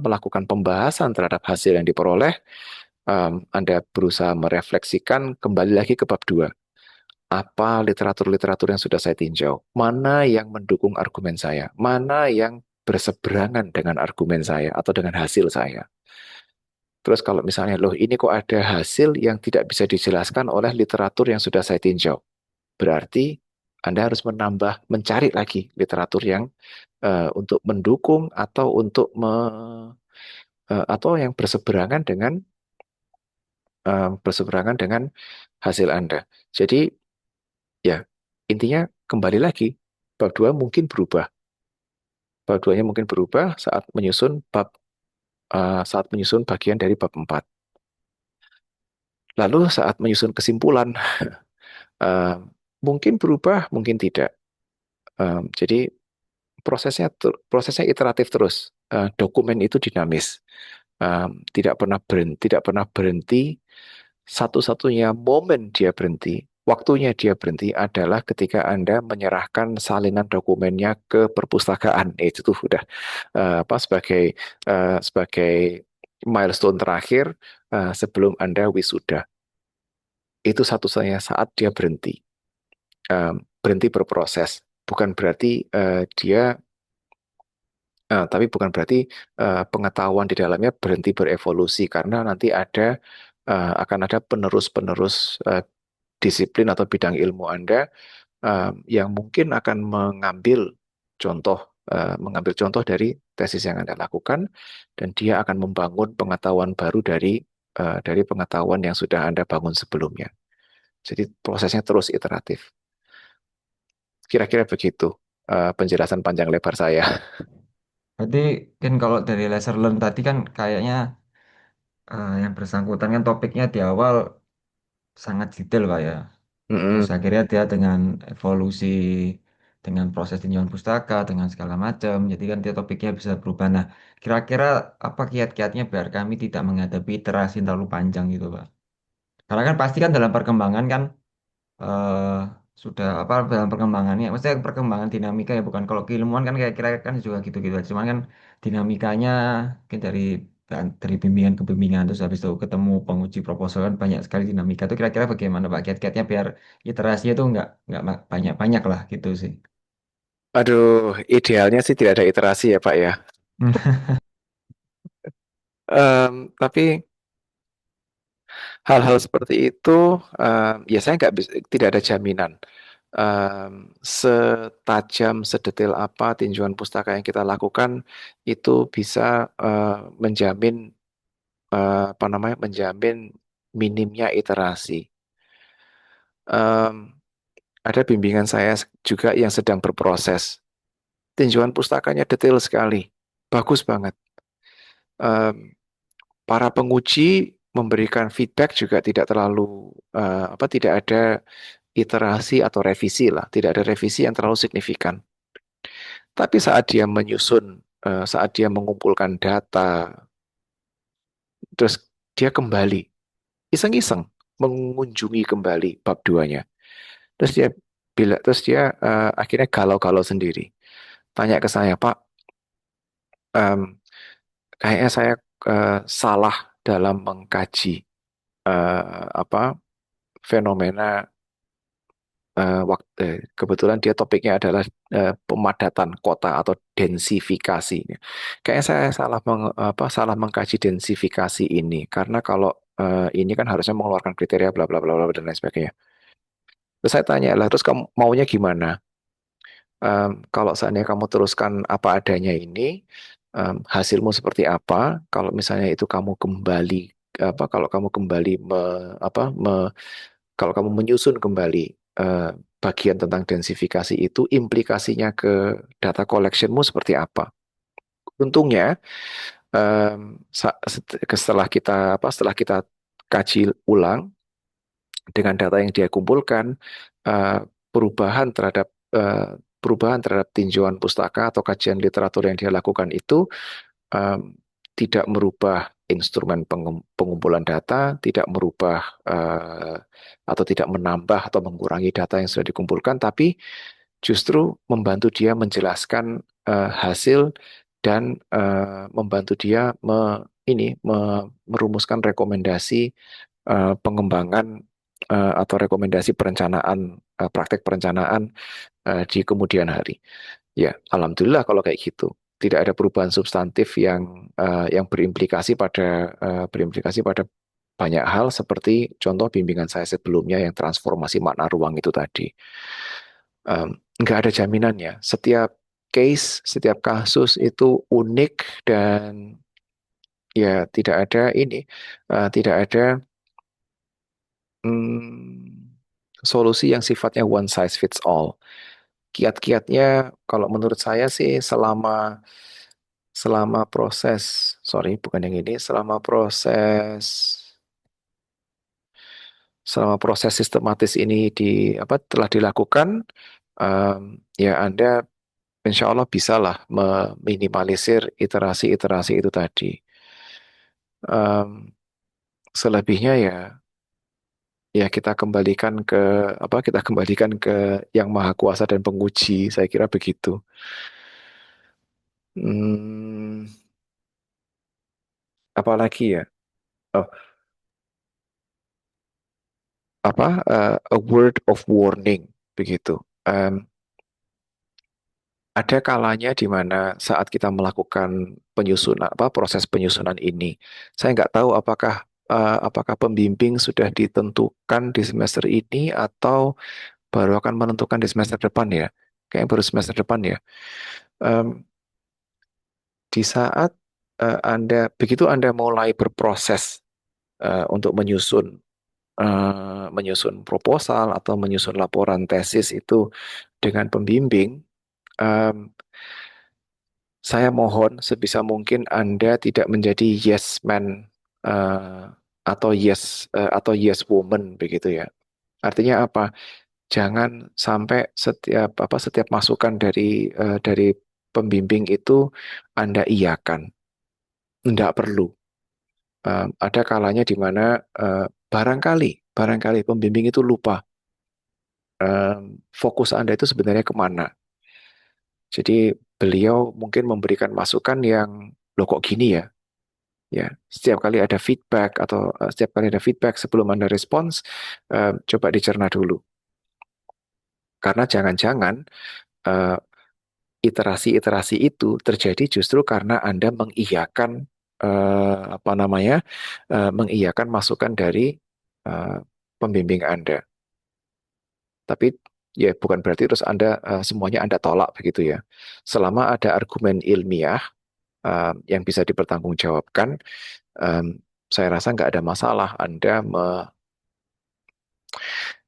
melakukan pembahasan terhadap hasil yang diperoleh, Anda berusaha merefleksikan kembali lagi ke bab 2. Apa literatur-literatur yang sudah saya tinjau? Mana yang mendukung argumen saya? Mana yang berseberangan dengan argumen saya atau dengan hasil saya? Terus kalau misalnya, loh ini kok ada hasil yang tidak bisa dijelaskan oleh literatur yang sudah saya tinjau. Berarti Anda harus mencari lagi literatur yang untuk mendukung atau atau yang berseberangan dengan hasil Anda. Jadi ya intinya kembali lagi, bab 2 mungkin berubah. Bab 2-nya mungkin berubah saat menyusun bagian dari bab 4. Lalu saat menyusun kesimpulan, eh, mungkin berubah, mungkin tidak. Jadi prosesnya iteratif terus. Dokumen itu dinamis, tidak pernah berhenti. Satu-satunya momen dia berhenti, waktunya dia berhenti adalah ketika Anda menyerahkan salinan dokumennya ke perpustakaan. Itu tuh udah sebagai milestone terakhir sebelum Anda wisuda. Itu satu-satunya saat dia berhenti berproses. Bukan berarti tapi bukan berarti pengetahuan di dalamnya berhenti berevolusi, karena nanti akan ada penerus-penerus disiplin atau bidang ilmu Anda yang mungkin akan contoh mengambil contoh dari tesis yang Anda lakukan, dan dia akan membangun pengetahuan baru dari pengetahuan yang sudah Anda bangun sebelumnya. Jadi prosesnya terus iteratif. Kira-kira begitu penjelasan panjang lebar saya. Berarti kan kalau dari lesson learn tadi kan kayaknya yang bersangkutan kan topiknya di awal sangat detail Pak ya. Terus Mm-mm. akhirnya dia dengan evolusi, dengan proses tinjauan pustaka, dengan segala macam. Jadi kan dia topiknya bisa berubah. Nah, kira-kira apa kiat-kiatnya biar kami tidak menghadapi iterasi yang terlalu panjang gitu Pak? Karena kan pasti kan dalam perkembangan kan eh sudah apa dalam perkembangannya, maksudnya perkembangan dinamika ya bukan kalau keilmuan kan kayak kira kan juga gitu-gitu aja. Cuman kan dinamikanya kan dari bimbingan ke bimbingan terus habis itu ketemu penguji proposal kan banyak sekali dinamika itu kira-kira bagaimana Pak kiat-kiatnya biar iterasinya tuh nggak banyak-banyak lah gitu sih. Aduh, idealnya sih tidak ada iterasi ya Pak ya. Tapi hal-hal seperti itu, ya saya nggak bisa, tidak ada jaminan. Setajam, sedetail apa tinjauan pustaka yang kita lakukan itu bisa menjamin apa namanya, menjamin minimnya iterasi. Em, ada bimbingan saya juga yang sedang berproses. Tinjauan pustakanya detail sekali, bagus banget. Em, para penguji memberikan feedback juga tidak terlalu apa, tidak ada iterasi atau revisi lah, tidak ada revisi yang terlalu signifikan. Tapi saat dia menyusun, saat dia mengumpulkan data, terus dia kembali, iseng-iseng mengunjungi kembali bab 2-nya. Terus dia akhirnya galau-galau sendiri. Tanya ke saya, Pak, em, kayaknya saya salah dalam mengkaji apa fenomena kebetulan dia topiknya adalah pemadatan kota atau densifikasi. Kayaknya saya salah mengkaji densifikasi ini karena kalau ini kan harusnya mengeluarkan kriteria bla bla bla bla dan lain sebagainya. Terus saya tanya lah, terus kamu maunya gimana? Kalau seandainya kamu teruskan apa adanya ini, hasilmu seperti apa? Kalau misalnya itu kamu kembali kalau kamu kembali kalau kamu menyusun kembali eh, bagian tentang densifikasi itu, implikasinya ke data collectionmu seperti apa? Untungnya, setelah kita kaji ulang dengan data yang dia kumpulkan, eh, perubahan terhadap eh, perubahan terhadap tinjauan pustaka atau kajian literatur yang dia lakukan itu em, tidak merubah instrumen pengumpulan data, tidak merubah atau tidak menambah atau mengurangi data yang sudah dikumpulkan, tapi justru membantu dia menjelaskan hasil dan membantu dia merumuskan rekomendasi pengembangan atau rekomendasi perencanaan praktek perencanaan di kemudian hari. Ya, alhamdulillah kalau kayak gitu. Tidak ada perubahan substantif yang berimplikasi pada banyak hal seperti contoh bimbingan saya sebelumnya yang transformasi makna ruang itu tadi. Nggak ada jaminannya. Setiap kasus itu unik dan ya tidak ada tidak ada solusi yang sifatnya one size fits all. Kiat-kiatnya kalau menurut saya sih selama proses, sorry, bukan yang ini, selama proses sistematis ini telah dilakukan, ya Anda insya Allah bisalah meminimalisir iterasi-iterasi itu tadi. Em, selebihnya ya kita kembalikan ke yang maha kuasa dan penguji, saya kira begitu. Hmm, apalagi ya? Oh, a word of warning begitu. Ada kalanya di mana saat kita melakukan proses penyusunan ini, saya nggak tahu apakah pembimbing sudah ditentukan di semester ini atau baru akan menentukan di semester depan ya. Kayaknya baru semester depan ya. Em, di saat begitu Anda mulai berproses untuk menyusun menyusun proposal atau menyusun laporan tesis itu dengan pembimbing, em, saya mohon sebisa mungkin Anda tidak menjadi yes man eh, atau yes woman begitu ya. Artinya apa? Jangan sampai setiap masukan dari pembimbing itu Anda iyakan. Tidak perlu. Ada kalanya di mana barangkali pembimbing itu lupa fokus Anda itu sebenarnya kemana. Jadi beliau mungkin memberikan masukan yang loh kok gini ya. Ya, setiap kali ada feedback sebelum Anda respons, coba dicerna dulu. Karena jangan-jangan eh, iterasi-iterasi itu terjadi justru karena Anda mengiyakan mengiyakan masukan dari eh, pembimbing Anda. Tapi ya bukan berarti terus semuanya Anda tolak begitu ya. Selama ada argumen ilmiah yang bisa dipertanggungjawabkan, em, saya rasa nggak ada masalah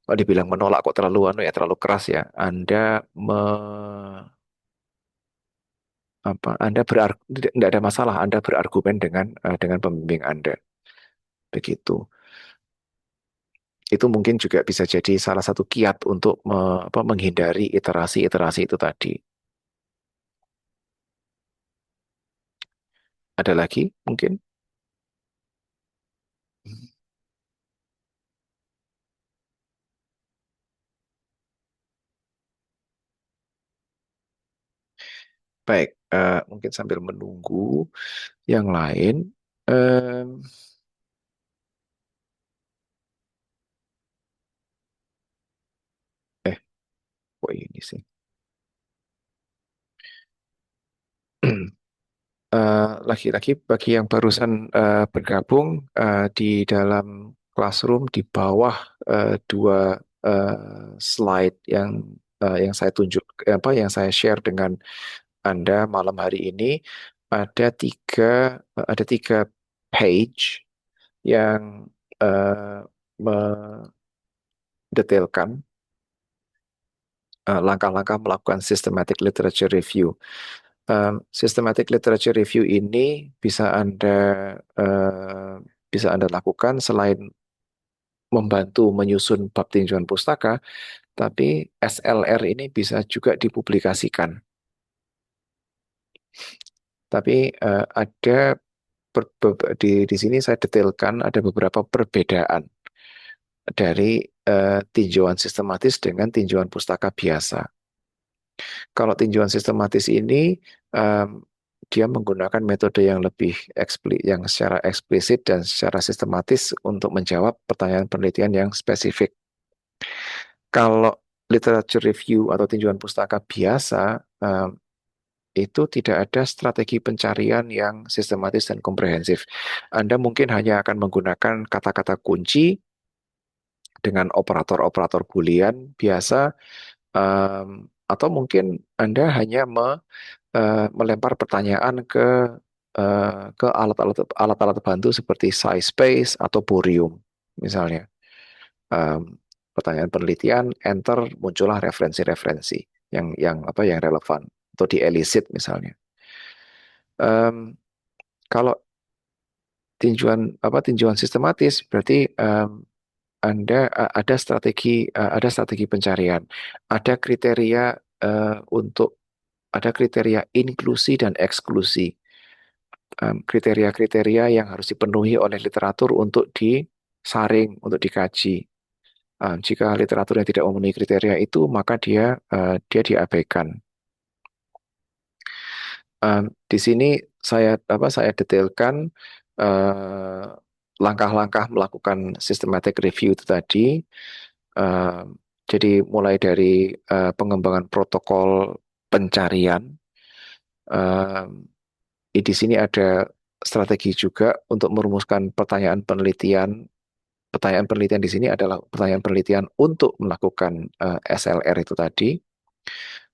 kalau dibilang menolak kok terlalu keras ya. Tidak ada masalah Anda berargumen dengan pembimbing Anda. Begitu. Itu mungkin juga bisa jadi salah satu kiat untuk menghindari iterasi-iterasi itu tadi. Ada lagi mungkin? Baik, mungkin sambil menunggu yang lain. em, eh, kok ini sih? Lagi-lagi bagi yang barusan bergabung di dalam classroom di bawah dua slide yang saya tunjuk yang saya share dengan Anda malam hari ini ada tiga page yang eh, mendetailkan langkah-langkah melakukan systematic literature review. Systematic literature review ini eh, bisa Anda lakukan selain membantu menyusun bab tinjauan pustaka, tapi SLR ini bisa juga dipublikasikan. Tapi di sini saya detailkan ada beberapa perbedaan dari tinjauan sistematis dengan tinjauan pustaka biasa. Kalau tinjauan sistematis ini em, dia menggunakan metode yang secara eksplisit dan secara sistematis untuk menjawab pertanyaan penelitian yang spesifik. Kalau literature review atau tinjauan pustaka biasa itu tidak ada strategi pencarian yang sistematis dan komprehensif. Anda mungkin hanya akan menggunakan kata-kata kunci dengan operator-operator Boolean biasa, atau mungkin Anda hanya melempar pertanyaan ke alat-alat bantu seperti SciSpace atau Borium misalnya. Em, Pertanyaan penelitian, enter muncullah referensi-referensi yang relevan atau di elicit misalnya. Em, Kalau tinjauan sistematis berarti ada strategi pencarian, ada kriteria untuk ada kriteria inklusi dan eksklusi. Kriteria-kriteria yang harus dipenuhi oleh literatur untuk disaring, untuk dikaji. Jika literaturnya tidak memenuhi kriteria itu, maka dia diabaikan. Di sini saya detailkan eh, langkah-langkah melakukan systematic review itu tadi. Jadi mulai dari pengembangan protokol pencarian. Di sini ada strategi juga untuk merumuskan pertanyaan penelitian. Pertanyaan penelitian di sini adalah pertanyaan penelitian untuk melakukan SLR itu tadi.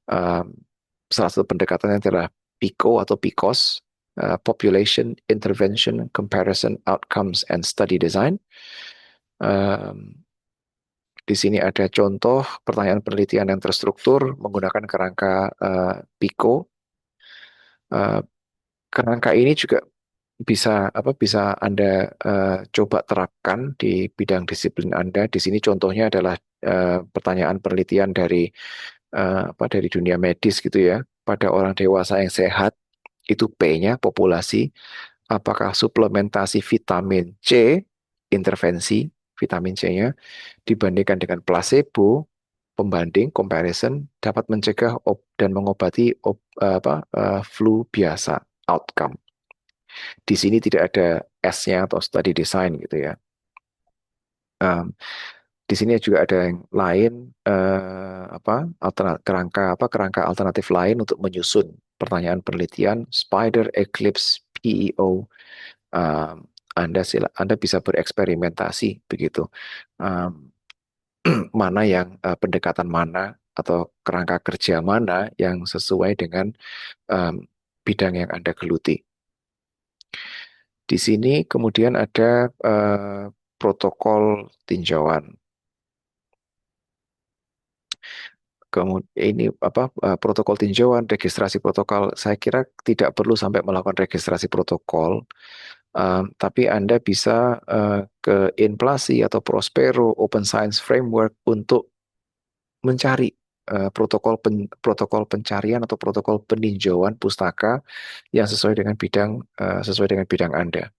Um, Salah satu pendekatannya adalah PICO atau PICOS, Population, Intervention, Comparison, Outcomes, and Study Design. Um, di sini ada contoh pertanyaan penelitian yang terstruktur menggunakan kerangka PICO. Uh, Kerangka ini juga bisa Anda coba terapkan di bidang disiplin Anda. Di sini contohnya adalah pertanyaan penelitian dari dunia medis gitu ya. Pada orang dewasa yang sehat, itu P-nya populasi, apakah suplementasi vitamin C, intervensi vitamin C-nya dibandingkan dengan placebo, pembanding comparison dapat mencegah dan mengobati flu biasa outcome. Di sini tidak ada S-nya atau study design gitu ya. Um, di sini juga ada yang lain kerangka alternatif lain untuk menyusun pertanyaan penelitian Spider Eclipse PEO. Um, Anda bisa bereksperimentasi begitu. Um, Mana yang pendekatan mana atau kerangka kerja mana yang sesuai dengan um, bidang yang Anda geluti. Di sini kemudian ada protokol tinjauan. Kemudian ini protokol tinjauan, registrasi protokol. Saya kira tidak perlu sampai melakukan registrasi protokol, tapi Anda bisa ke Inflasi atau Prospero Open Science Framework untuk mencari protokol pencarian atau protokol peninjauan pustaka yang sesuai dengan bidang Anda.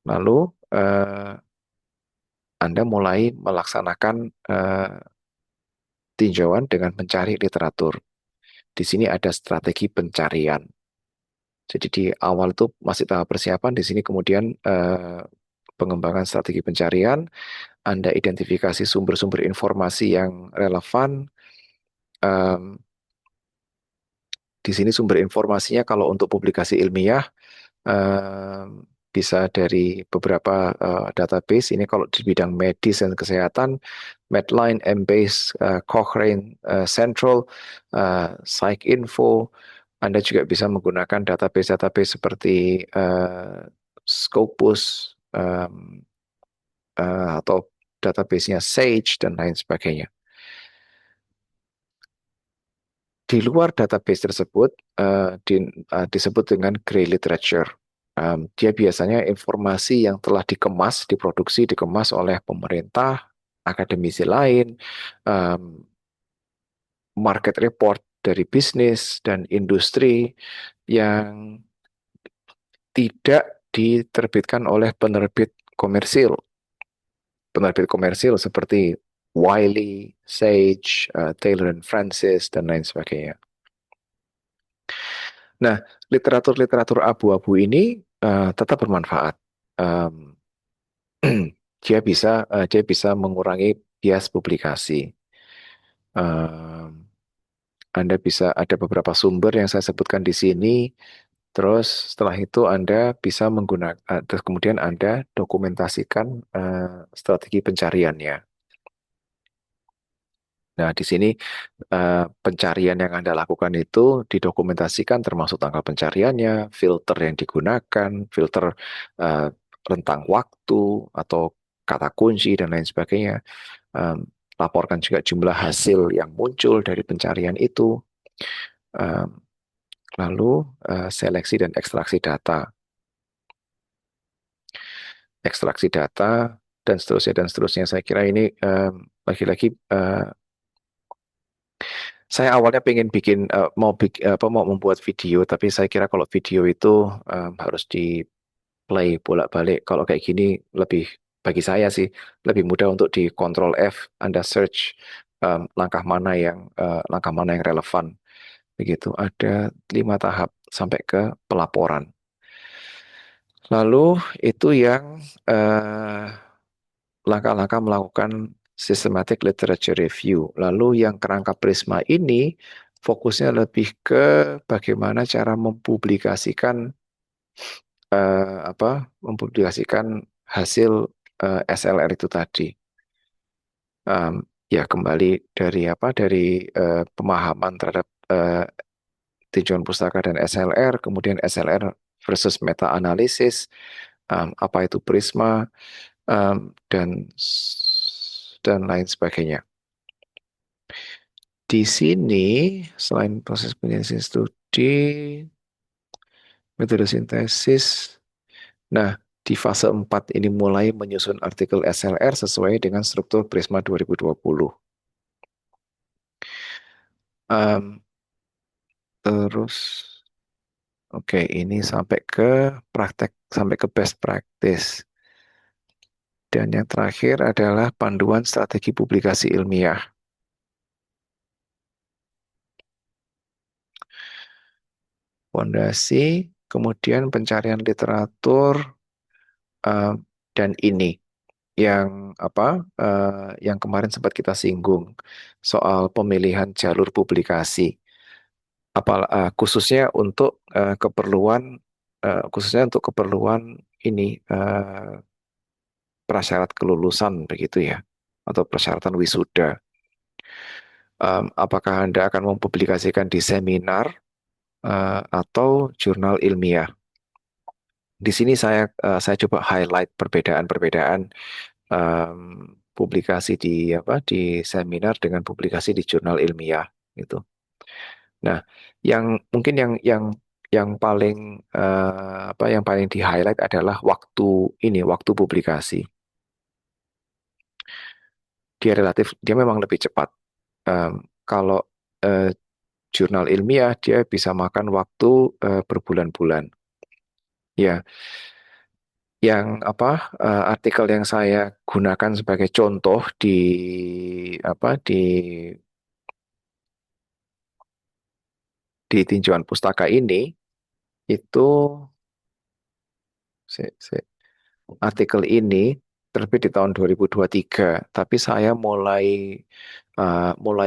Lalu Anda mulai melaksanakan tinjauan dengan mencari literatur. Di sini ada strategi pencarian. Jadi di awal itu masih tahap persiapan, di sini kemudian pengembangan strategi pencarian, Anda identifikasi sumber-sumber informasi yang relevan. Em, di sini sumber informasinya kalau untuk publikasi ilmiah bisa dari beberapa database. Ini kalau di bidang medis dan kesehatan, Medline, Embase, Cochrane, Central, PsycInfo. Anda juga bisa menggunakan database-database seperti Scopus atau database-nya Sage dan lain sebagainya. Di luar database tersebut disebut dengan gray literature. Dia biasanya informasi yang telah dikemas, diproduksi, dikemas oleh pemerintah, akademisi lain, um, market report dari bisnis dan industri yang tidak diterbitkan oleh penerbit komersil. Penerbit komersil seperti Wiley, Sage, Taylor and Francis, dan lain sebagainya. Nah, literatur-literatur abu-abu ini tetap bermanfaat. Um, dia bisa mengurangi bias publikasi. Um, Anda bisa ada beberapa sumber yang saya sebutkan di sini. Terus setelah itu Anda bisa menggunakan, terus kemudian Anda dokumentasikan strategi pencariannya. Nah, di sini pencarian yang Anda lakukan itu didokumentasikan termasuk tanggal pencariannya, filter yang digunakan, filter eh, rentang waktu atau kata kunci dan lain sebagainya. Em, Laporkan juga jumlah hasil yang muncul dari pencarian itu. Em, Lalu seleksi dan ekstraksi data dan seterusnya dan seterusnya. Saya kira ini lagi-lagi saya awalnya pengen mau membuat video, tapi saya kira kalau video itu harus di play bolak-balik. Kalau kayak gini lebih bagi saya sih lebih mudah untuk di Control F, Anda search langkah mana yang relevan. Begitu. Ada 5 tahap sampai ke pelaporan. Lalu itu yang langkah-langkah melakukan systematic literature review. Lalu yang kerangka Prisma ini fokusnya lebih ke bagaimana cara mempublikasikan hasil SLR itu tadi. Ya kembali dari pemahaman terhadap tinjauan pustaka dan SLR, kemudian SLR versus meta analisis, apa itu Prisma, dan lain sebagainya. Di sini, selain proses penyelesaian studi, metode sintesis, nah, di fase 4 ini mulai menyusun artikel SLR sesuai dengan struktur Prisma 2020. Em, terus, oke, ini sampai ke praktek, sampai ke best practice. Dan yang terakhir adalah panduan strategi publikasi ilmiah. Fondasi, kemudian pencarian literatur, eh, dan ini yang apa? Yang kemarin sempat kita singgung soal pemilihan jalur publikasi, khususnya untuk keperluan ini prasyarat kelulusan begitu ya, atau persyaratan wisuda. Apakah Anda akan mempublikasikan di seminar atau jurnal ilmiah? Di sini saya coba highlight perbedaan-perbedaan em, publikasi di seminar dengan publikasi di jurnal ilmiah gitu. Nah, mungkin yang paling yang paling di highlight adalah waktu publikasi. Dia memang lebih cepat. Kalau eh, jurnal ilmiah dia bisa makan waktu berbulan-bulan. Ya, artikel yang saya gunakan sebagai contoh di tinjauan pustaka ini itu se- se- artikel ini terbit di tahun 2023, tapi saya mulai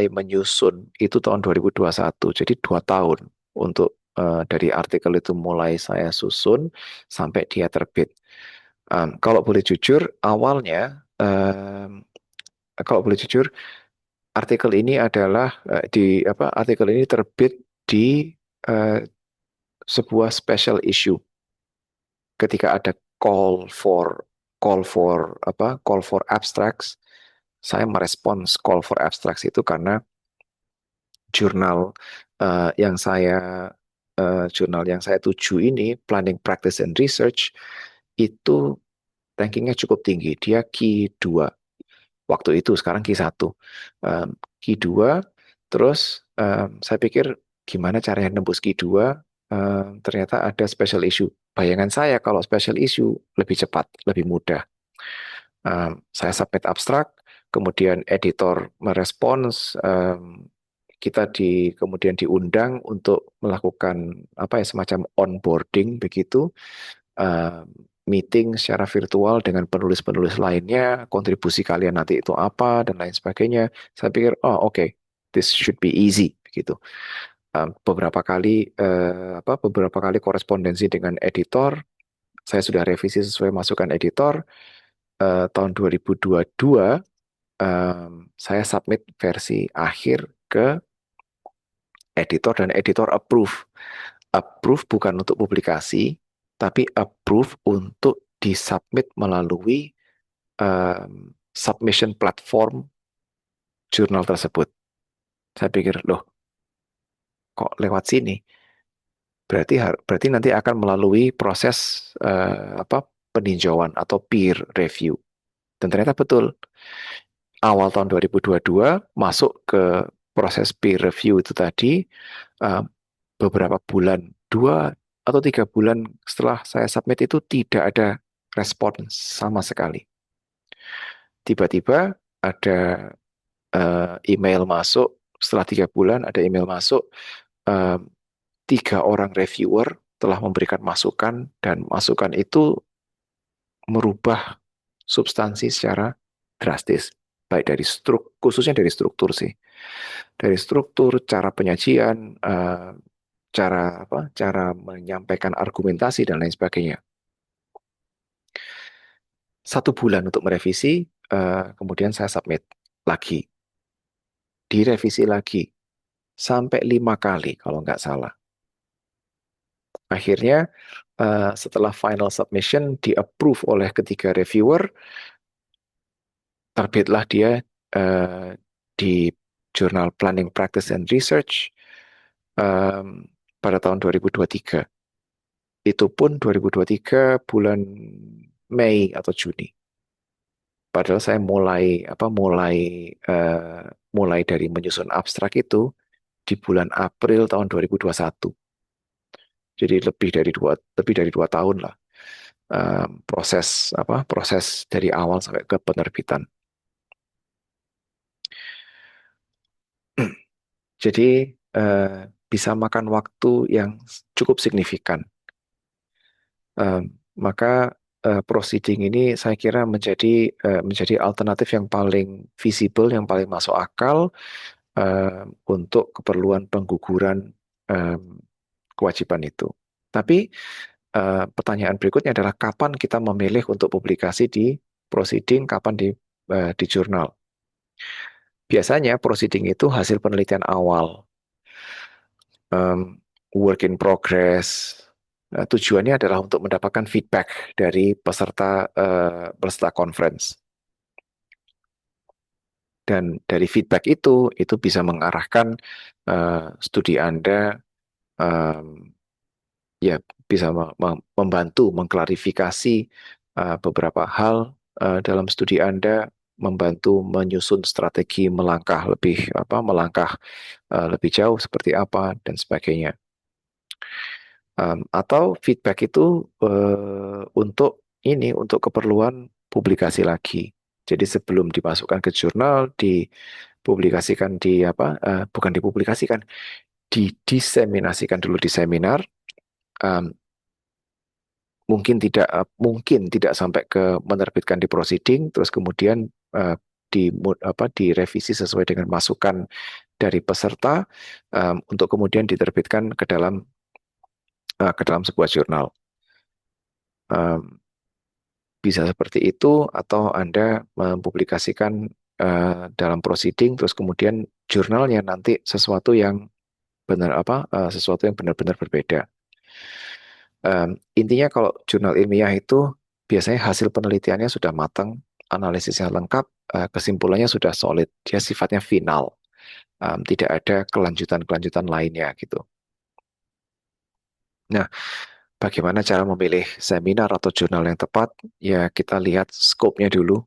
menyusun itu tahun 2021. Jadi 2 tahun untuk dari artikel itu mulai saya susun sampai dia terbit. Kalau boleh jujur, awalnya kalau boleh jujur, artikel ini adalah artikel ini terbit di eh, sebuah special issue ketika ada call for abstracts. Saya merespons call for abstracts itu karena jurnal eh, yang saya jurnal yang saya tuju ini, Planning Practice and Research, itu rankingnya cukup tinggi. Dia Q2 waktu itu, sekarang Q1. Q2, terus saya pikir gimana caranya nembus Q2. Ternyata ada special issue. Bayangan saya kalau special issue lebih cepat, lebih mudah. Saya submit abstrak, kemudian editor merespons, kita kemudian diundang untuk melakukan semacam onboarding begitu, um, meeting secara virtual dengan penulis-penulis lainnya, kontribusi kalian nanti itu apa dan lain sebagainya. Saya pikir, oh oke, this should be easy begitu. Beberapa kali korespondensi dengan editor, saya sudah revisi sesuai masukan editor. Tahun 2022 saya submit versi akhir ke editor dan editor approve. Approve bukan untuk publikasi, tapi approve untuk disubmit melalui submission platform jurnal tersebut. Saya pikir, loh, kok lewat sini? Berarti nanti akan melalui proses peninjauan atau peer review. Dan ternyata betul. Awal tahun 2022 masuk ke proses peer review itu tadi, eh, beberapa bulan, 2 atau 3 bulan setelah saya submit itu tidak ada respon sama sekali. Tiba-tiba ada email masuk, setelah 3 bulan ada email masuk, eh, 3 orang reviewer telah memberikan masukan, dan masukan itu merubah substansi secara drastis, baik dari khususnya dari struktur sih, dari struktur, cara penyajian, cara menyampaikan argumentasi dan lain sebagainya. 1 bulan untuk merevisi, kemudian saya submit lagi, direvisi lagi sampai 5 kali kalau nggak salah. Akhirnya setelah final submission di-approve oleh ketiga reviewer, terbitlah dia eh, di Jurnal Planning Practice and Research pada tahun 2023. Itu pun 2023 bulan Mei atau Juni. Padahal saya eh, mulai dari menyusun abstrak itu di bulan April tahun 2021. Jadi lebih dari dua tahun lah proses dari awal sampai ke penerbitan. Jadi bisa makan waktu yang cukup signifikan. Maka proceeding ini saya kira menjadi alternatif yang paling visible, yang paling masuk akal untuk keperluan pengguguran em, kewajiban itu. Tapi pertanyaan berikutnya adalah kapan kita memilih untuk publikasi di proceeding, kapan di jurnal. Biasanya proceeding itu hasil penelitian awal, em, work in progress. Tujuannya adalah untuk mendapatkan feedback dari peserta conference. Dan dari feedback itu bisa mengarahkan studi Anda, em, ya bisa membantu mengklarifikasi beberapa hal dalam studi Anda, membantu menyusun strategi melangkah lebih jauh seperti apa dan sebagainya. Atau feedback itu untuk keperluan publikasi lagi. Jadi sebelum dimasukkan ke jurnal, dipublikasikan bukan dipublikasikan, didiseminasikan dulu di seminar. Um, mungkin tidak sampai ke menerbitkan di proceeding, terus kemudian direvisi sesuai dengan masukan dari peserta untuk kemudian diterbitkan ke dalam sebuah jurnal. Um, Bisa seperti itu, atau Anda mempublikasikan dalam proceeding, terus kemudian jurnalnya nanti sesuatu yang benar-benar berbeda. Intinya kalau jurnal ilmiah itu biasanya hasil penelitiannya sudah matang, analisisnya lengkap, kesimpulannya sudah solid, dia sifatnya final, tidak ada kelanjutan-kelanjutan lainnya gitu. Nah, bagaimana cara memilih seminar atau jurnal yang tepat? Ya, kita lihat scope-nya dulu.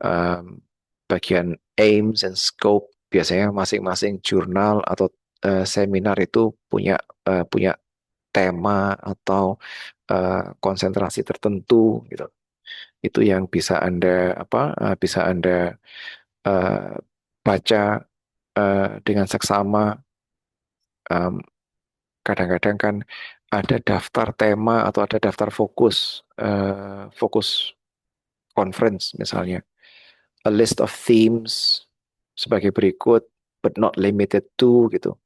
Um, Bagian aims and scope, biasanya masing-masing jurnal atau seminar itu punya tema atau konsentrasi tertentu gitu. Itu yang bisa Anda eh, baca dengan seksama. Em, Kadang-kadang kan ada daftar tema atau ada daftar fokus conference misalnya, a list of themes sebagai berikut, but not limited to gitu.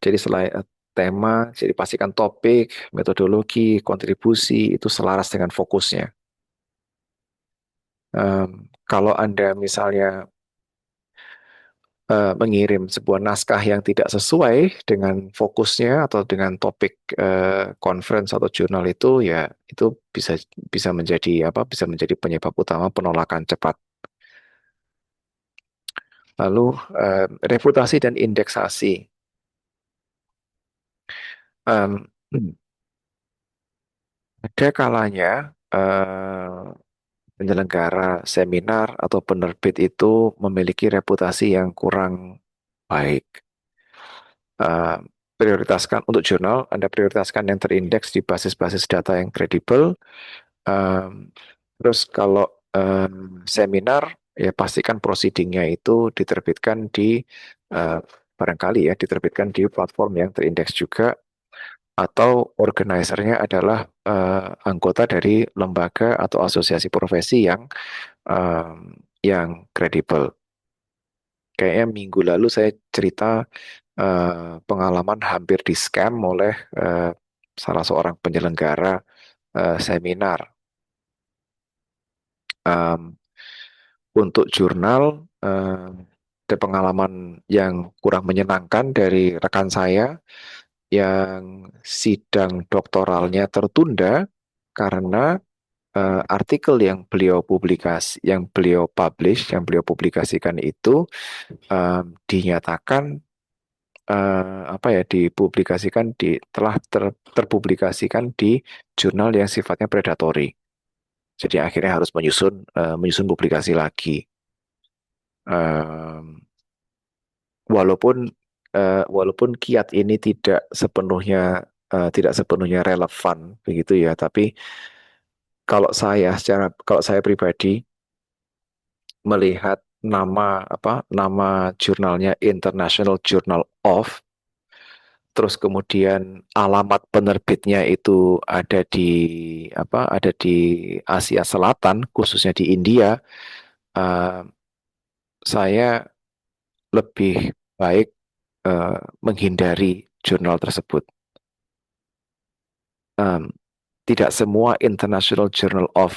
Jadi selain tema, jadi pastikan topik, metodologi, kontribusi itu selaras dengan fokusnya. Kalau Anda misalnya mengirim sebuah naskah yang tidak sesuai dengan fokusnya atau dengan topik conference atau jurnal itu, ya itu bisa menjadi penyebab utama penolakan cepat. Lalu reputasi dan indeksasi. Em, Ada kalanya penyelenggara seminar atau penerbit itu memiliki reputasi yang kurang baik. Eh, Prioritaskan untuk jurnal, Anda prioritaskan yang terindeks di basis-basis data yang kredibel. Em, Terus kalau seminar, ya pastikan proceedingnya itu eh, barangkali ya diterbitkan di platform yang terindeks juga, atau organisernya adalah anggota dari lembaga atau asosiasi profesi yang kredibel. Kayaknya minggu lalu saya cerita pengalaman hampir di scam oleh salah seorang penyelenggara seminar. Em, untuk jurnal, ada pengalaman yang kurang menyenangkan dari rekan saya yang sidang doktoralnya tertunda karena artikel yang beliau publish, yang beliau publikasikan itu dinyatakan apa ya dipublikasikan terpublikasikan di jurnal yang sifatnya predatory. Jadi akhirnya harus menyusun publikasi lagi. Em, walaupun walaupun kiat ini tidak sepenuhnya relevan begitu ya, tapi kalau saya pribadi melihat nama jurnalnya International Journal of, terus kemudian alamat penerbitnya itu ada di Asia Selatan, khususnya di India, eh, saya lebih baik menghindari jurnal tersebut. Um, Tidak semua International Journal of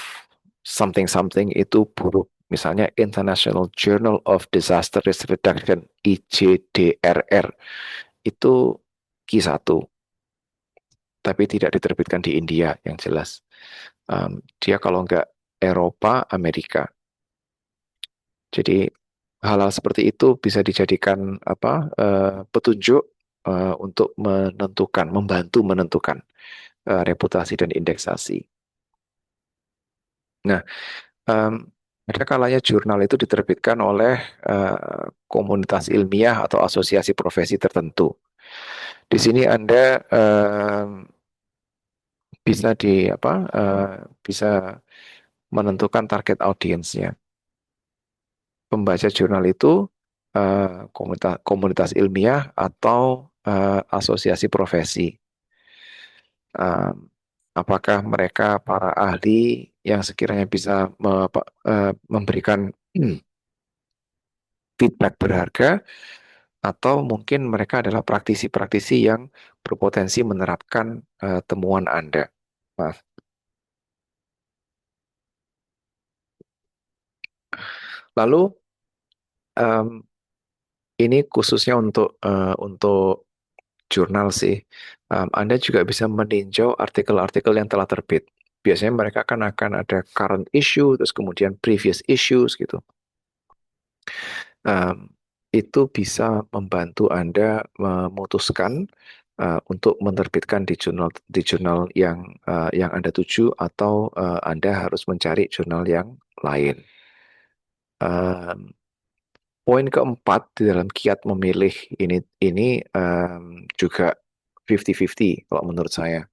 something something itu buruk. Misalnya International Journal of Disaster Risk Reduction (IJDRR) itu Q1, tapi tidak diterbitkan di India yang jelas. Dia kalau nggak Eropa, Amerika. Jadi hal-hal seperti itu bisa dijadikan petunjuk untuk membantu menentukan reputasi dan indeksasi. Nah, em, ada kalanya jurnal itu diterbitkan oleh komunitas ilmiah atau asosiasi profesi tertentu. Di sini Anda bisa bisa menentukan target audiensnya. Pembaca jurnal itu komunitas komunitas ilmiah atau asosiasi profesi. Um, apakah mereka para ahli yang sekiranya bisa memberikan feedback berharga, atau mungkin mereka adalah praktisi-praktisi yang berpotensi menerapkan temuan Anda. Maaf. Lalu em, ini khususnya untuk jurnal sih. Anda juga bisa meninjau artikel-artikel yang telah terbit. Biasanya mereka akan ada current issue, terus kemudian previous issues gitu. Um, itu bisa membantu Anda memutuskan untuk menerbitkan di jurnal yang Anda tuju, atau Anda harus mencari jurnal yang lain. Um, Poin keempat di dalam kiat memilih ini juga 50-50 kalau menurut saya.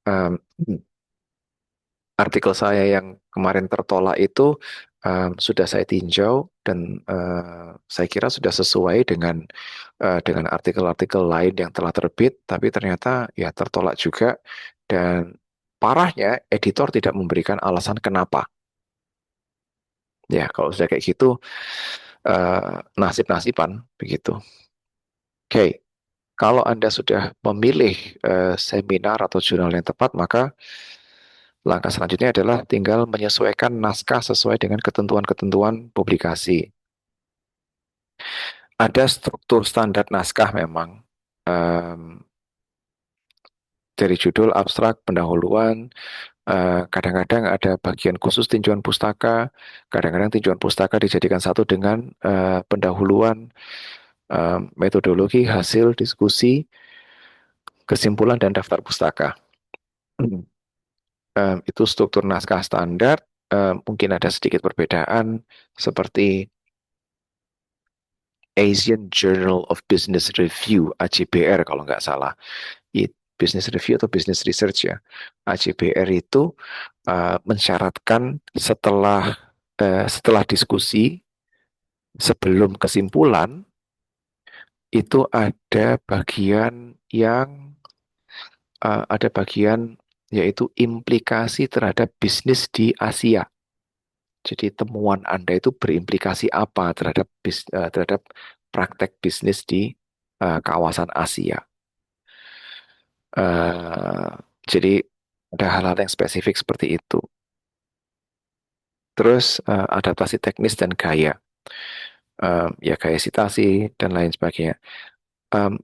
Um, Artikel saya yang kemarin tertolak itu sudah saya tinjau, dan saya kira sudah sesuai dengan artikel-artikel lain yang telah terbit, tapi ternyata ya tertolak juga, dan parahnya editor tidak memberikan alasan kenapa. Ya, kalau sudah kayak gitu nasib-nasiban begitu. Oke, kalau Anda sudah memilih seminar atau jurnal yang tepat, maka langkah selanjutnya adalah tinggal menyesuaikan naskah sesuai dengan ketentuan-ketentuan publikasi. Ada struktur standar naskah memang. Em, dari judul, abstrak, pendahuluan, kadang-kadang ada bagian khusus tinjauan pustaka, kadang-kadang tinjauan pustaka dijadikan satu dengan pendahuluan, metodologi, hasil, diskusi, kesimpulan, dan daftar pustaka. Itu struktur naskah standar. Mungkin ada sedikit perbedaan, seperti Asian Journal of Business Review (AJBR) kalau nggak salah. Business Review atau Business Research ya. AJBR itu mensyaratkan setelah diskusi, sebelum kesimpulan, itu ada bagian yaitu implikasi terhadap bisnis di Asia. Jadi temuan Anda itu berimplikasi apa terhadap praktek bisnis di kawasan Asia. Eh, jadi ada hal-hal yang spesifik seperti itu. Terus adaptasi teknis dan gaya. ya gaya citasi dan lain sebagainya. Em,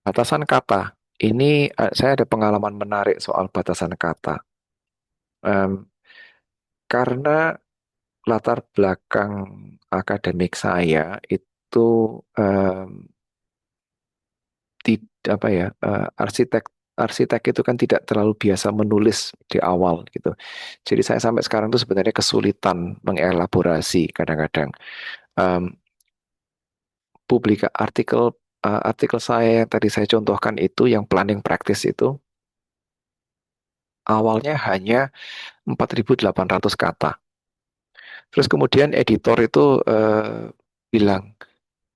Batasan kata ini saya ada pengalaman menarik soal batasan kata. Em, karena latar belakang akademik saya itu tidak apa ya arsitek itu kan tidak terlalu biasa menulis di awal gitu. Jadi saya sampai sekarang tuh sebenarnya kesulitan mengelaborasi kadang-kadang. Em, artikel saya yang tadi saya contohkan itu yang planning practice itu awalnya hanya 4.800 kata. Terus kemudian editor itu bilang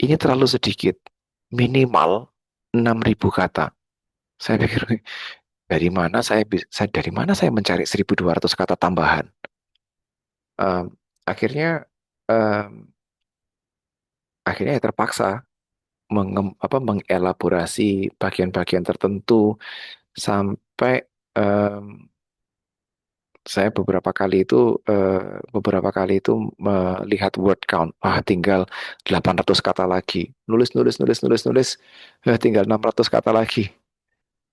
ini terlalu sedikit, minimal 6.000 kata. Saya pikir dari mana saya mencari 1.200 kata tambahan? Em, akhirnya em, akhirnya ya terpaksa mengelaborasi bagian-bagian tertentu sampai em, saya beberapa kali itu melihat word count. Ah, tinggal 800 kata lagi. Nulis nulis nulis nulis nulis tinggal 600 kata lagi.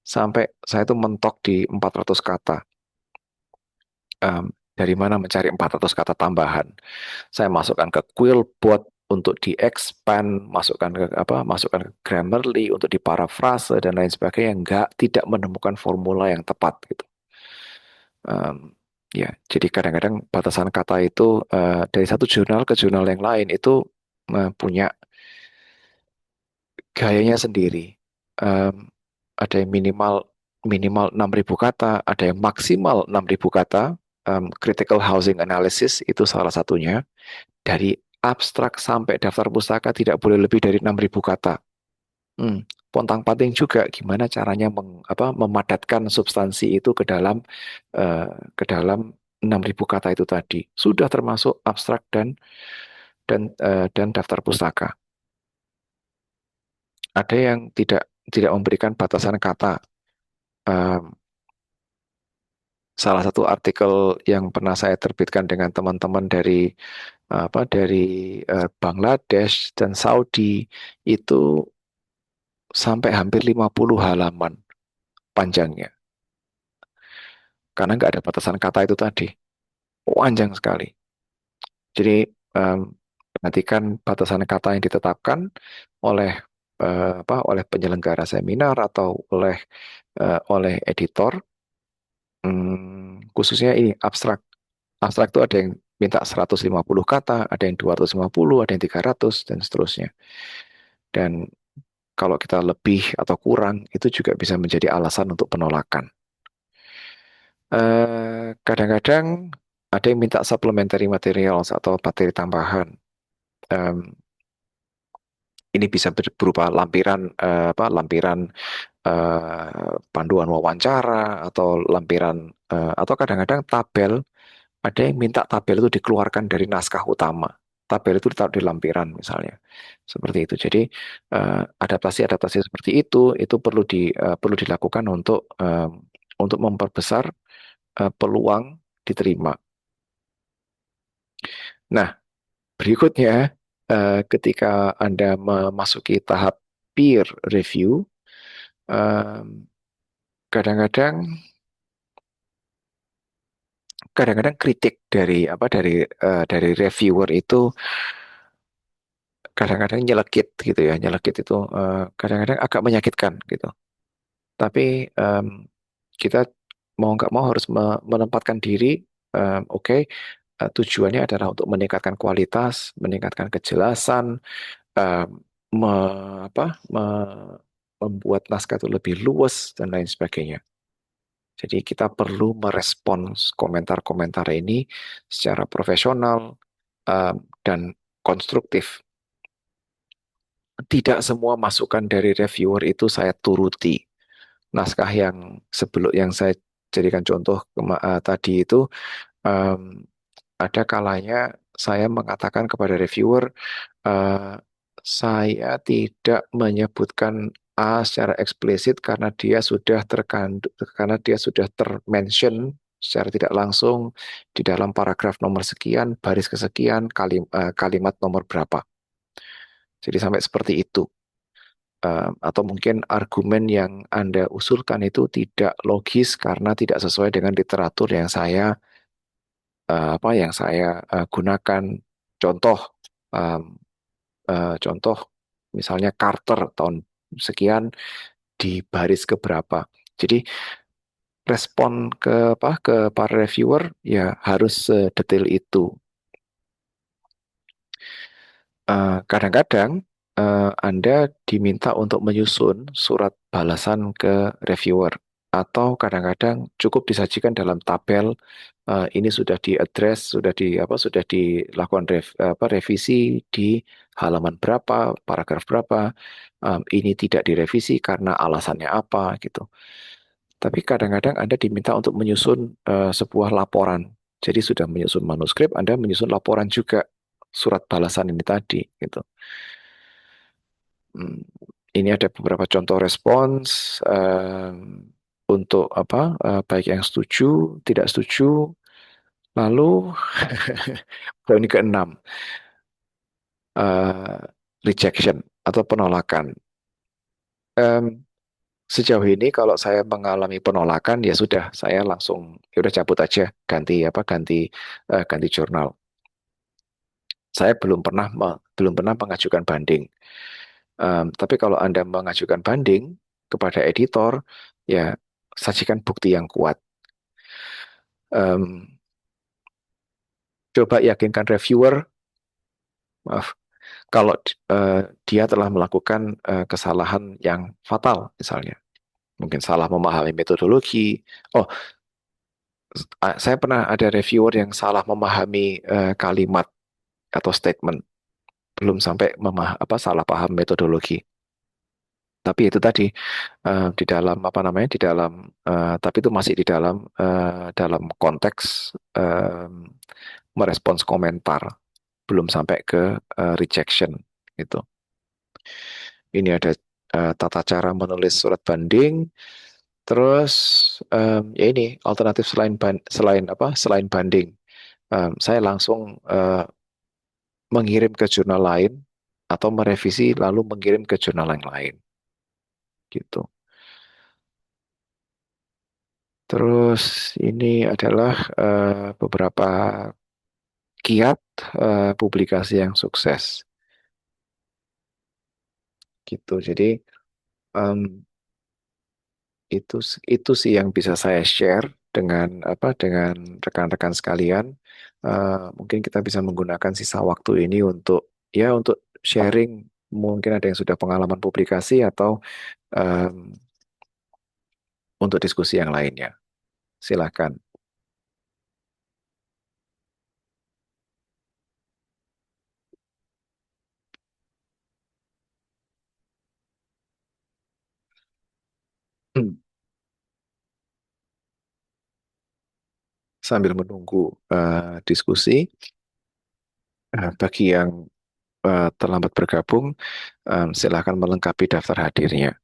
Sampai saya itu mentok di 400 kata. Dari mana mencari 400 kata tambahan? Saya masukkan ke Quillbot untuk di-expand, masukkan ke Grammarly untuk diparafrase dan lain sebagainya. Tidak menemukan formula yang tepat gitu. Ya, jadi kadang-kadang batasan kata itu dari satu jurnal ke jurnal yang lain itu punya gayanya sendiri. Em, ada yang minimal minimal 6.000 kata, ada yang maksimal 6.000 kata. Critical Housing Analysis itu salah satunya. Dari abstrak sampai daftar pustaka tidak boleh lebih dari 6.000 kata. Pontang-panting juga gimana caranya memadatkan substansi itu eh, ke dalam 6.000 kata itu tadi. Sudah termasuk abstrak dan daftar pustaka. Ada yang tidak memberikan batasan kata. Eh, Salah satu artikel yang pernah saya terbitkan dengan teman-teman dari Bangladesh dan Saudi itu sampai hampir 50 halaman panjangnya. Karena nggak ada batasan kata itu tadi. Panjang sekali. Jadi em, perhatikan batasan kata yang ditetapkan oleh oleh penyelenggara seminar atau oleh editor. Khususnya ini abstrak. Abstrak itu ada yang minta 150 kata, ada yang 250, ada yang 300 dan seterusnya. Dan kalau kita lebih atau kurang, itu juga bisa menjadi alasan untuk penolakan. Kadang-kadang ada yang minta supplementary materials atau materi tambahan. Em, ini bisa berupa lampiran panduan wawancara atau kadang-kadang tabel. Ada yang minta tabel itu dikeluarkan dari naskah utama. Tabel itu ditaruh di lampiran misalnya. Seperti itu. Jadi adaptasi-adaptasi seperti itu perlu dilakukan untuk memperbesar peluang diterima. Nah, berikutnya ketika Anda memasuki tahap peer review, em, kadang-kadang kadang-kadang kritik dari reviewer itu kadang-kadang nyelekit gitu ya. Nyelekit itu kadang-kadang agak menyakitkan gitu. Tapi kita mau nggak mau harus menempatkan diri. Oke, tujuannya adalah untuk meningkatkan kualitas, meningkatkan kejelasan, em, membuat naskah itu lebih luas dan lain sebagainya. Jadi kita perlu merespons komentar-komentar ini secara profesional dan konstruktif. Tidak semua masukan dari reviewer itu saya turuti. Naskah yang saya jadikan contoh tadi itu em, ada kalanya saya mengatakan kepada reviewer, eh, saya tidak menyebutkan A secara eksplisit karena dia sudah termention secara tidak langsung di dalam paragraf nomor sekian, baris kesekian, kalimat nomor berapa. Jadi sampai seperti itu. Atau mungkin argumen yang Anda usulkan itu tidak logis karena tidak sesuai dengan literatur yang saya gunakan. Contoh, um, contoh misalnya Carter tahun sekian di baris keberapa. Jadi respon ke para reviewer ya harus sedetail itu. Kadang-kadang Anda diminta untuk menyusun surat balasan ke reviewer, atau kadang-kadang cukup disajikan dalam tabel. Ini sudah diadres, sudah dilakukan revisi di halaman berapa, paragraf berapa. Ini tidak direvisi karena alasannya apa gitu. Tapi kadang-kadang Anda diminta untuk menyusun sebuah laporan. Jadi sudah menyusun manuskrip, Anda menyusun laporan juga surat balasan ini tadi gitu. Hmm, Ini ada beberapa contoh respons untuk baik yang setuju, tidak setuju. Lalu poin keenam, eh, rejection atau penolakan. Em, Sejauh ini kalau saya mengalami penolakan ya sudah, saya langsung ya udah cabut aja, ganti jurnal. Saya belum pernah mengajukan banding. Tapi kalau Anda mengajukan banding kepada editor, ya sajikan bukti yang kuat. Em, Coba yakinkan reviewer, maaf, kalau dia telah melakukan kesalahan yang fatal, misalnya. Mungkin salah memahami metodologi. Oh, saya pernah ada reviewer yang salah memahami kalimat atau statement, belum sampai salah paham metodologi. Tapi itu tadi di dalam apa namanya di dalam tapi itu masih di dalam konteks merespons komentar, belum sampai ke rejection gitu. Ini ada tata cara menulis surat banding. Terus ya ini alternatif selain banding. Saya langsung mengirim ke jurnal lain atau merevisi lalu mengirim ke jurnal yang lain gitu. Terus ini adalah beberapa kiat publikasi yang sukses gitu. Jadi em, itu sih yang bisa saya share dengan rekan-rekan sekalian. Mungkin kita bisa menggunakan sisa waktu ini untuk sharing. Mungkin ada yang sudah pengalaman publikasi atau em, untuk diskusi yang lainnya. Silakan. Sambil menunggu diskusi, bagi yang terlambat bergabung, silakan melengkapi daftar hadirnya.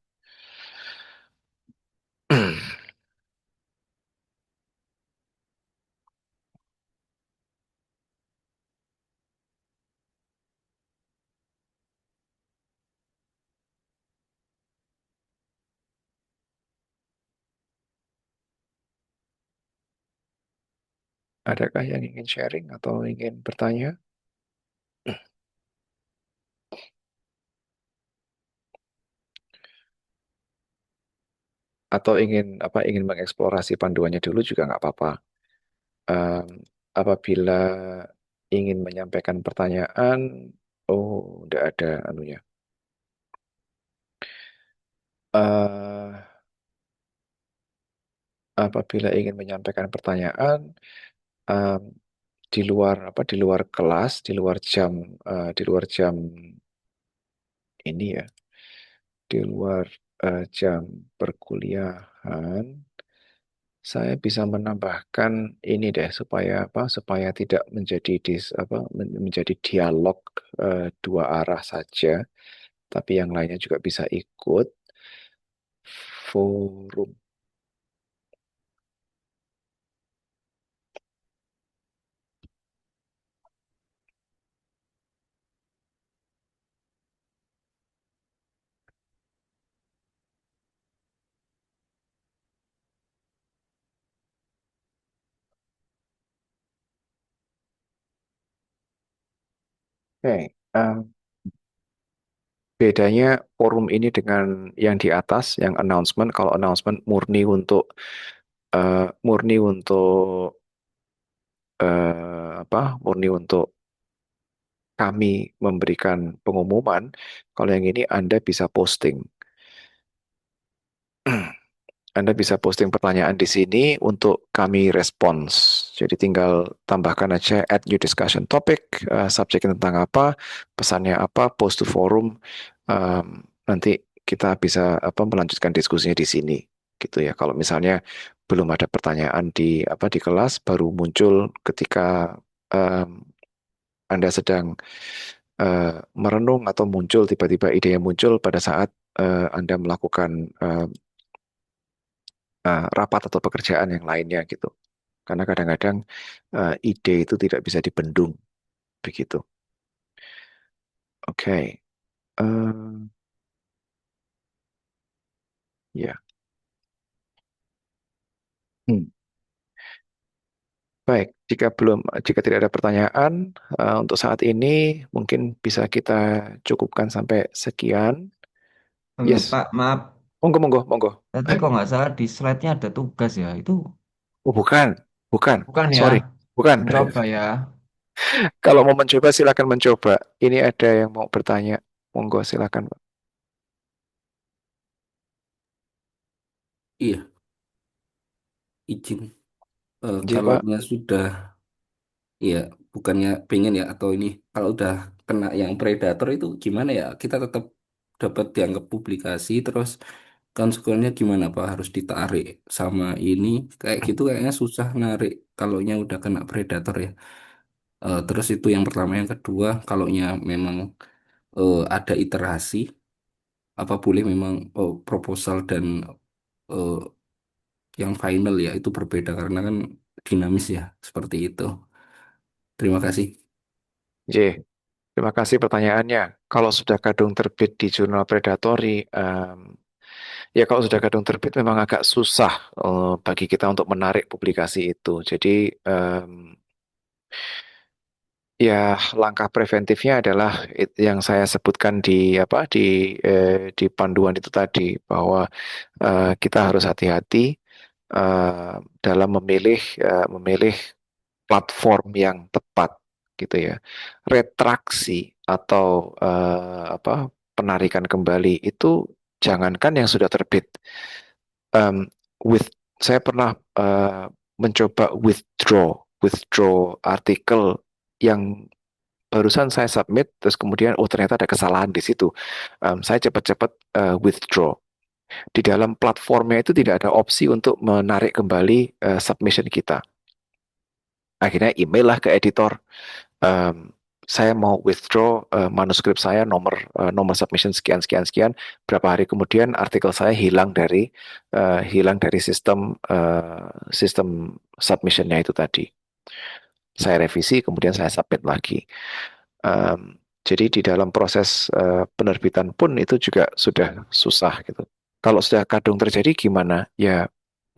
Adakah yang ingin sharing atau ingin bertanya atau ingin mengeksplorasi panduannya dulu juga nggak apa-apa. Em, Apabila ingin menyampaikan pertanyaan, oh, udah ada anunya. eh Apabila ingin menyampaikan pertanyaan em, di luar kelas, di luar jam ini ya, di luar jam perkuliahan, saya bisa menambahkan ini deh supaya tidak menjadi dialog dua arah saja, tapi yang lainnya juga bisa ikut forum. Oke, bedanya forum ini dengan yang di atas, yang announcement. Kalau announcement murni untuk apa? Murni untuk kami memberikan pengumuman. Kalau yang ini Anda bisa posting. Anda bisa posting pertanyaan di sini untuk kami respons. Jadi tinggal tambahkan aja add new discussion topic, subjeknya tentang apa, pesannya apa, post to forum. Nanti kita bisa melanjutkan diskusinya di sini, gitu ya. Kalau misalnya belum ada pertanyaan di kelas, baru muncul ketika um, Anda sedang merenung atau muncul tiba-tiba ide yang muncul pada saat Anda melakukan rapat atau pekerjaan yang lainnya gitu. Karena kadang-kadang ide itu tidak bisa dibendung begitu. Oke, eh, ya. Hmm. Baik, jika tidak ada pertanyaan untuk saat ini, mungkin bisa kita cukupkan sampai sekian. Yes, Pak, maaf, monggo, monggo, monggo. tadi kok nggak salah di slide-nya ada tugas ya. Itu Oh, bukan, bukan. bukan ya, Sorry, bukan. mencoba ya. Kalau mau mencoba, silakan mencoba. Ini ada yang mau bertanya. Monggo, silakan, Pak. Iya, izin. Ya, Kalau Pak. sudah, ya bukannya pengen ya atau ini, kalau udah kena yang predator itu gimana ya? Kita tetap dapat dianggap publikasi, terus konsekuensinya gimana Pak? Harus ditarik sama ini, kayak gitu kayaknya susah narik kalau udah kena predator ya. Terus itu yang pertama, yang kedua, kalau memang ada iterasi, apa boleh memang proposal dan eh, yang final ya itu berbeda karena kan dinamis ya seperti itu. Terima kasih. J. Terima kasih pertanyaannya. Kalau sudah kadung terbit di jurnal predatory, ya kalau sudah kadung terbit memang agak susah bagi kita untuk menarik publikasi itu. Jadi ya langkah preventifnya adalah yang saya sebutkan di panduan itu tadi bahwa kita harus hati-hati dalam memilih platform yang tepat gitu ya. Retraksi atau penarikan kembali itu jangankan yang sudah terbit. Um, with Saya pernah mencoba withdraw artikel yang barusan saya submit terus kemudian ternyata ada kesalahan di situ. Saya cepat-cepat withdraw. Di dalam platformnya itu tidak ada opsi untuk menarik kembali submission kita. Akhirnya email lah ke editor, em, saya mau withdraw manuskrip saya nomor submission sekian sekian sekian. Berapa hari kemudian artikel saya hilang dari sistem submissionnya itu tadi. Saya revisi kemudian saya submit lagi. Jadi di dalam proses penerbitan pun itu juga sudah susah gitu. Kalau sudah kadung terjadi gimana? Ya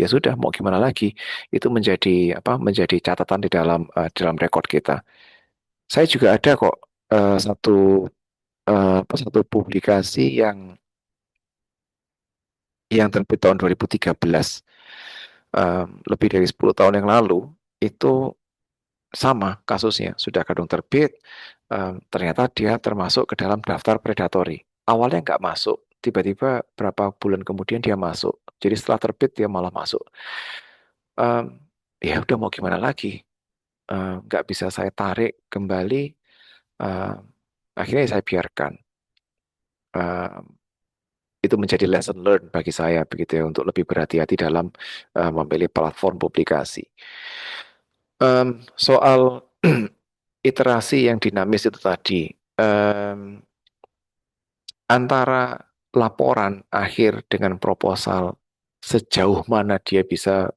sudah mau gimana lagi? Itu menjadi catatan di dalam rekod kita. Saya juga ada kok satu publikasi yang terbit tahun 2013, lebih dari 10 tahun yang lalu. Itu sama kasusnya, sudah kadung terbit, ternyata dia termasuk ke dalam daftar predatory. Awalnya nggak masuk, tiba-tiba berapa bulan kemudian dia masuk. Jadi setelah terbit dia malah masuk. Em, ya udah mau gimana lagi? Nggak bisa saya tarik kembali. em, Akhirnya saya biarkan. Em, itu menjadi lesson learned bagi saya begitu ya untuk lebih berhati-hati dalam memilih platform publikasi. Soal iterasi yang dinamis itu tadi, em, antara laporan akhir dengan proposal, sejauh mana dia bisa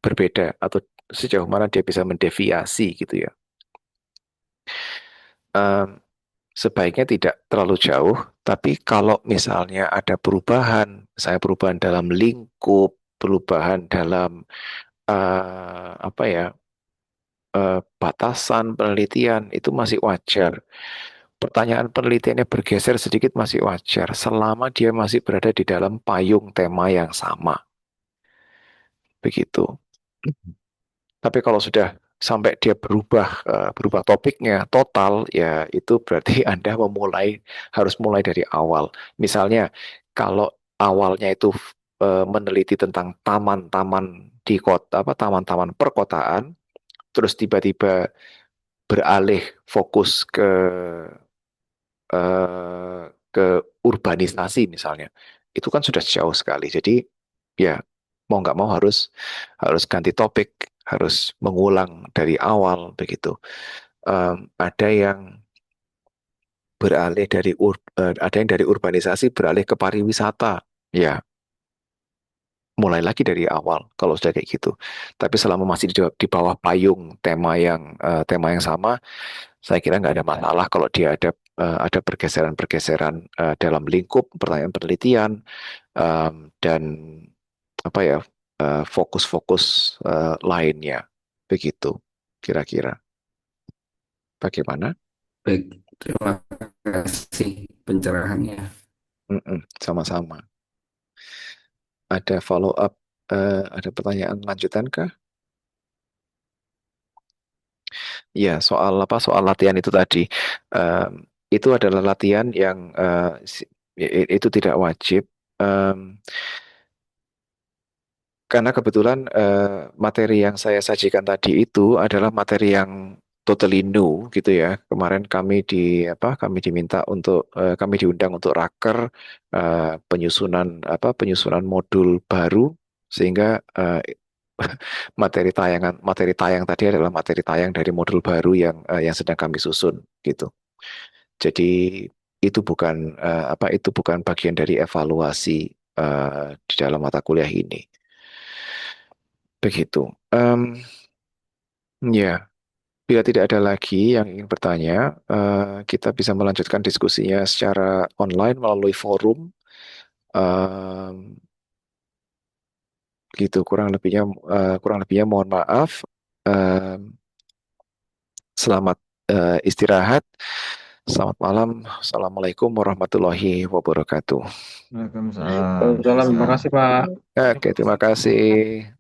berbeda atau sejauh mana dia bisa mendeviasi gitu ya. Em, Sebaiknya tidak terlalu jauh, tapi kalau misalnya ada perubahan, saya perubahan dalam lingkup, perubahan dalam apa ya, batasan penelitian itu masih wajar. Pertanyaan penelitiannya bergeser sedikit masih wajar, selama dia masih berada di dalam payung tema yang sama. Begitu. Tapi kalau sudah sampai dia berubah topiknya total, ya itu berarti Anda harus mulai dari awal. Misalnya, kalau awalnya itu meneliti tentang taman-taman di kota, apa taman-taman perkotaan, terus tiba-tiba beralih fokus ke urbanisasi misalnya, itu kan sudah jauh sekali. Jadi ya mau nggak mau harus harus ganti topik, harus mengulang dari awal begitu. Ada yang ada yang dari urbanisasi beralih ke pariwisata, ya mulai lagi dari awal kalau sudah kayak gitu. Tapi selama masih di bawah payung tema yang sama, saya kira nggak ada masalah kalau dia ada pergeseran-pergeseran dalam lingkup pertanyaan penelitian, dan apa ya, fokus-fokus lainnya begitu kira-kira. Bagaimana? Baik, terima kasih pencerahannya. Sama-sama. Ada follow up, ada pertanyaan lanjutan kah? Ya, soal apa? Soal latihan itu tadi. Itu adalah latihan yang itu tidak wajib. Em, karena kebetulan materi yang saya sajikan tadi itu adalah materi yang totally new gitu ya. Kemarin kami diminta untuk kami diundang untuk raker, penyusunan modul baru, sehingga materi tayang tadi adalah materi tayang dari modul baru yang sedang kami susun gitu. Jadi itu bukan bagian dari evaluasi di dalam mata kuliah ini. Begitu. Ya, bila tidak ada lagi yang ingin bertanya, kita bisa melanjutkan diskusinya secara online melalui forum. Em, gitu, kurang lebihnya mohon maaf. Em, Selamat istirahat. Selamat malam. Assalamualaikum warahmatullahi wabarakatuh. Waalaikumsalam. Waalaikumsalam. Terima kasih, Pak. Oke, terima kasih.